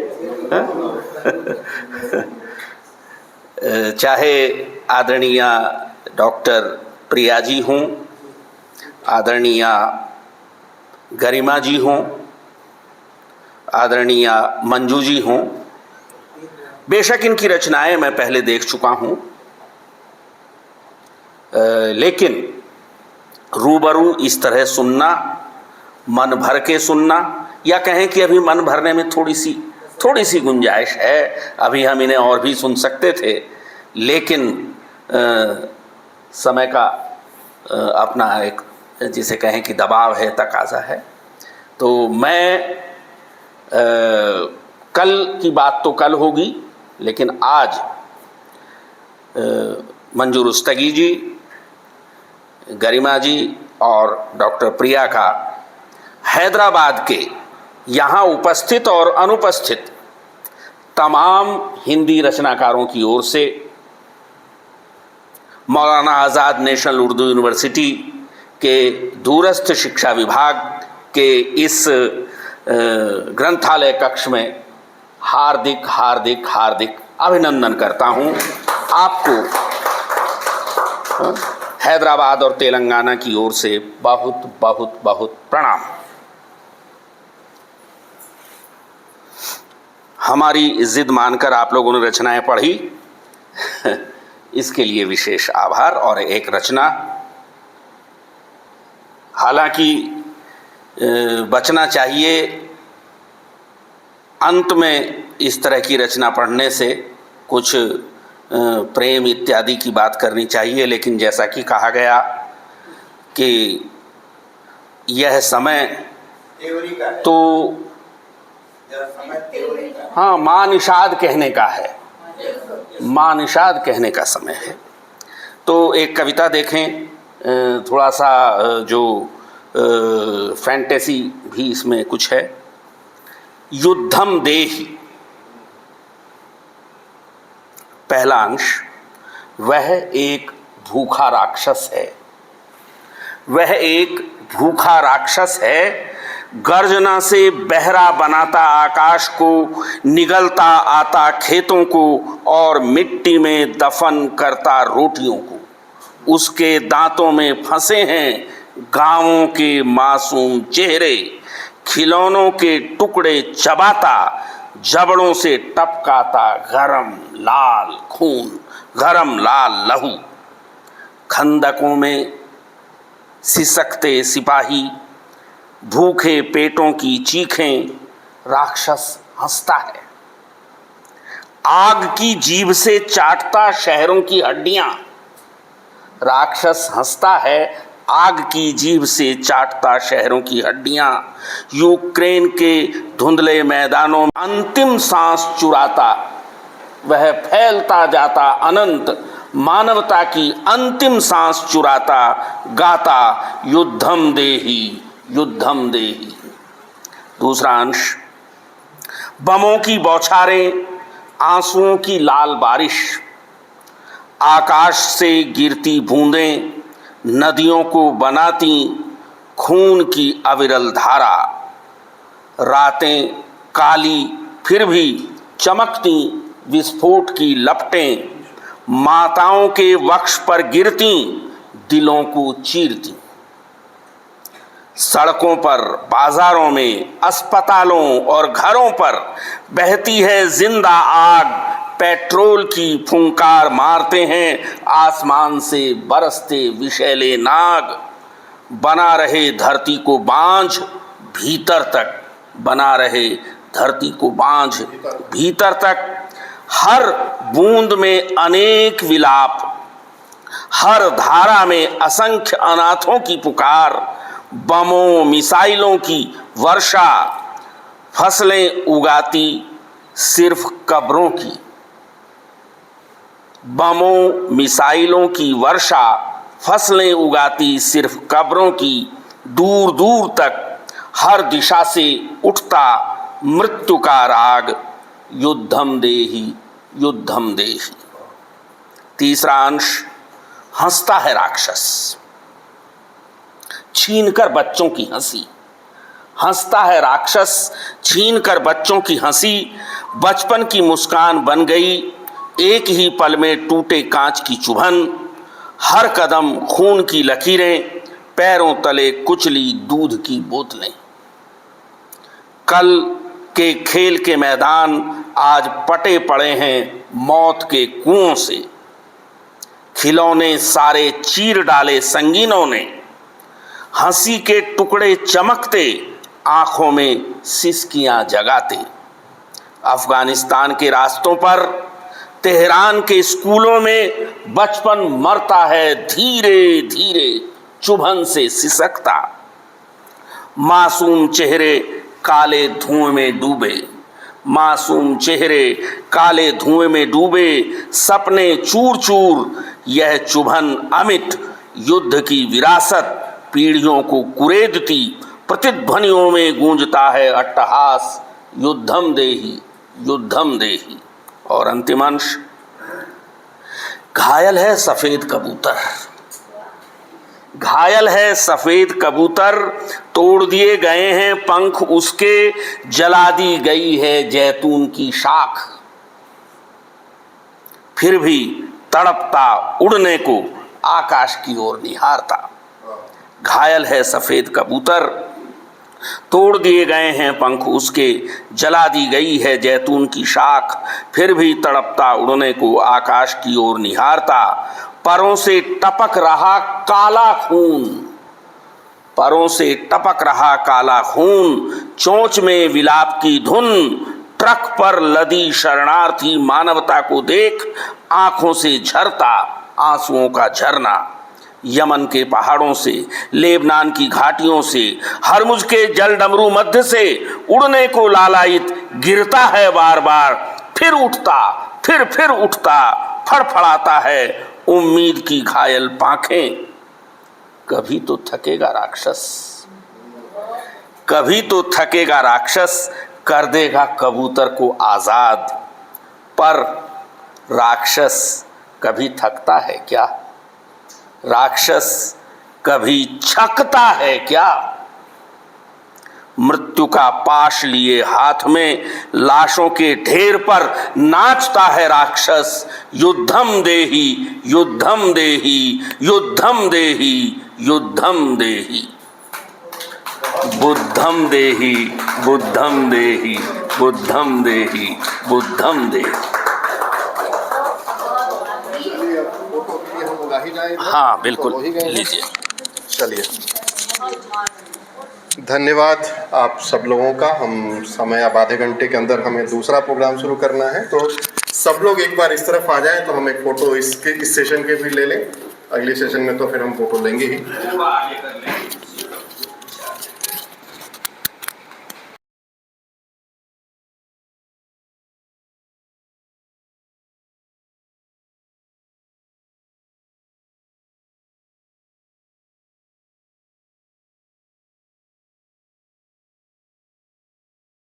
Speaker 9: चाहे आदरणीय डॉक्टर प्रिया जी हों, आदरणीय गरिमा जी हों, आदरणीय मंजू जी हों, बेशक इनकी रचनाएं मैं पहले देख चुका हूं, लेकिन रूबरू इस तरह सुनना, मन भर के सुनना, या कहें कि अभी मन भरने में थोड़ी सी गुंजाइश है, अभी हम इन्हें और भी सुन सकते थे, लेकिन समय का अपना एक, जिसे कहें कि दबाव है, तकाजा है। तो मैं कल की बात तो कल होगी, लेकिन आज मंजू रुस्तगी जी, गरिमा जी और डॉक्टर प्रिया का हैदराबाद के यहाँ उपस्थित और अनुपस्थित तमाम हिंदी रचनाकारों की ओर से मौलाना आज़ाद नेशनल उर्दू यूनिवर्सिटी के दूरस्थ शिक्षा विभाग के इस ग्रंथालय कक्ष में हार्दिक हार्दिक हार्दिक अभिनंदन करता हूँ। आपको हैदराबाद और तेलंगाना की ओर से बहुत बहुत बहुत प्रणाम। हमारी जिद मानकर आप लोगों ने रचनाएं पढ़ी, इसके लिए विशेष आभार। और एक रचना, हालांकि बचना चाहिए अंत में इस तरह की रचना पढ़ने से, कुछ प्रेम इत्यादि की बात करनी चाहिए, लेकिन जैसा कि कहा गया कि यह समय तो हाँ, माँ निषाद कहने का है, माँ निषाद कहने का समय है। तो एक कविता देखें, थोड़ा सा जो फैंटेसी भी इसमें कुछ है। युद्धम देहि, पहला अंश, वह एक भूखा राक्षस है, वह एक भूखा राक्षस है, गर्जना से बहरा बनाता आकाश को, निगलता आता खेतों को और मिट्टी में दफन करता रोटियों को। उसके दांतों में फंसे हैं गांवों के मासूम चेहरे, खिलौनों के टुकड़े चबाता, जबड़ों से टपकाता गरम लाल खून, गरम लाल लहू। खंदकों में सिसकते सिपाही, भूखे पेटों की चीखें, राक्षस हंसता है। आग की जीभ से चाटता शहरों की हड्डियां, राक्षस हंसता है। आग की जीभ से चाटता शहरों की हड्डियां, यूक्रेन के धुंधले मैदानों में अंतिम सांस चुराता, वह फैलता जाता अनंत, मानवता की अंतिम सांस चुराता, गाता युद्धम देहि युद्धम देहि। दूसरा अंश, बमों की बौछारें, आंसुओं की लाल बारिश, आकाश से गिरती बूंदें नदियों को बनाती खून की अविरल धारा, रातें काली फिर भी चमकती विस्फोट की लपटें, माताओं के वक्ष पर गिरती दिलों को चीरती। सड़कों पर, बाजारों में, अस्पतालों और घरों पर बहती है जिंदा आग, पेट्रोल की फुंकार मारते हैं आसमान से बरसते विषैले नाग। बना रहे धरती को बांझ भीतर तक, बना रहे धरती को बांझ भीतर तक। हर बूंद में अनेक विलाप, हर धारा में असंख्य अनाथों की पुकार, बमों मिसाइलों की वर्षा, फसलें उगाती सिर्फ कब्रों की। बमों मिसाइलों की वर्षा, फसलें उगाती सिर्फ कब्रों की। दूर दूर तक हर दिशा से उठता मृत्यु का राग, युद्धम देहि युद्धम देहि। तीसरा अंश, हंसता है राक्षस, छीनकर बच्चों की हंसी। हंसता है राक्षस, छीनकर बच्चों की हंसी। बचपन की मुस्कान बन गई एक ही पल में टूटे कांच की चुभन। हर कदम खून की लकीरें, पैरों तले कुचली दूध की बोतलें। कल के खेल के मैदान आज पटे पड़े हैं मौत के कुओं से। खिलौने सारे चीर डाले संगीनों ने, हंसी के टुकड़े चमकते आंखों में सिसकियां जगाते। अफगानिस्तान के रास्तों पर, तेहरान के स्कूलों में बचपन मरता है धीरे धीरे चुभन से सिसकता। मासूम चेहरे काले धुएं में डूबे, मासूम चेहरे काले धुएं में डूबे, सपने चूर चूर। यह चुभन अमिट युद्ध की विरासत पीढ़ियों को कुरेदती, प्रतिध्वनियों में गूंजता है अट्टहास, युद्धम देहि युद्धम देहि। और अंतिम अंश, घायल है सफेद कबूतर, घायल है सफेद कबूतर, तोड़ दिए गए हैं पंख उसके, जला दी गई है जैतून की शाख। फिर भी तड़पता उड़ने को आकाश की ओर निहारता। घायल है सफेद कबूतर, तोड़ दिए गए हैं पंख उसके, जला दी गई है जैतून की शाख। फिर भी तड़पता उड़ने को आकाश की ओर निहारता। परों से टपक रहा काला खून, परों से टपक रहा काला खून, चोंच में विलाप की धुन। ट्रक पर लदी शरणार्थी मानवता को देख आंखों से झरता आंसुओं का झरना। यमन के पहाड़ों से, लेबनान की घाटियों से, हरमुज के जल डमरू मध्य से उड़ने को लालायित गिरता है बार बार, फिर उठता फिर उठता, फड़फड़ाता है उम्मीद की घायल पांखें। कभी तो थकेगा राक्षस, कभी तो थकेगा राक्षस, कर देगा कबूतर को आजाद। पर राक्षस कभी थकता है क्या? राक्षस कभी छकता है क्या? मृत्यु का पाश लिए हाथ में लाशों के ढेर पर नाचता है राक्षस। युद्धम देहि युद्धम देहि युद्धम देहि युद्धम देहि, बुद्धम देहि बुद्धम देहि बुद्धम देहि बुद्धम देहि। हाँ बिल्कुल लीजिए।
Speaker 1: चलिए, धन्यवाद आप सब लोगों का। हम समय अब आधे घंटे के अंदर हमें दूसरा प्रोग्राम शुरू करना है, तो सब लोग एक बार इस तरफ आ जाएं तो हम एक फ़ोटो इस सेशन के भी ले लें। अगले सेशन में तो फिर हम फ़ोटो लेंगे ही।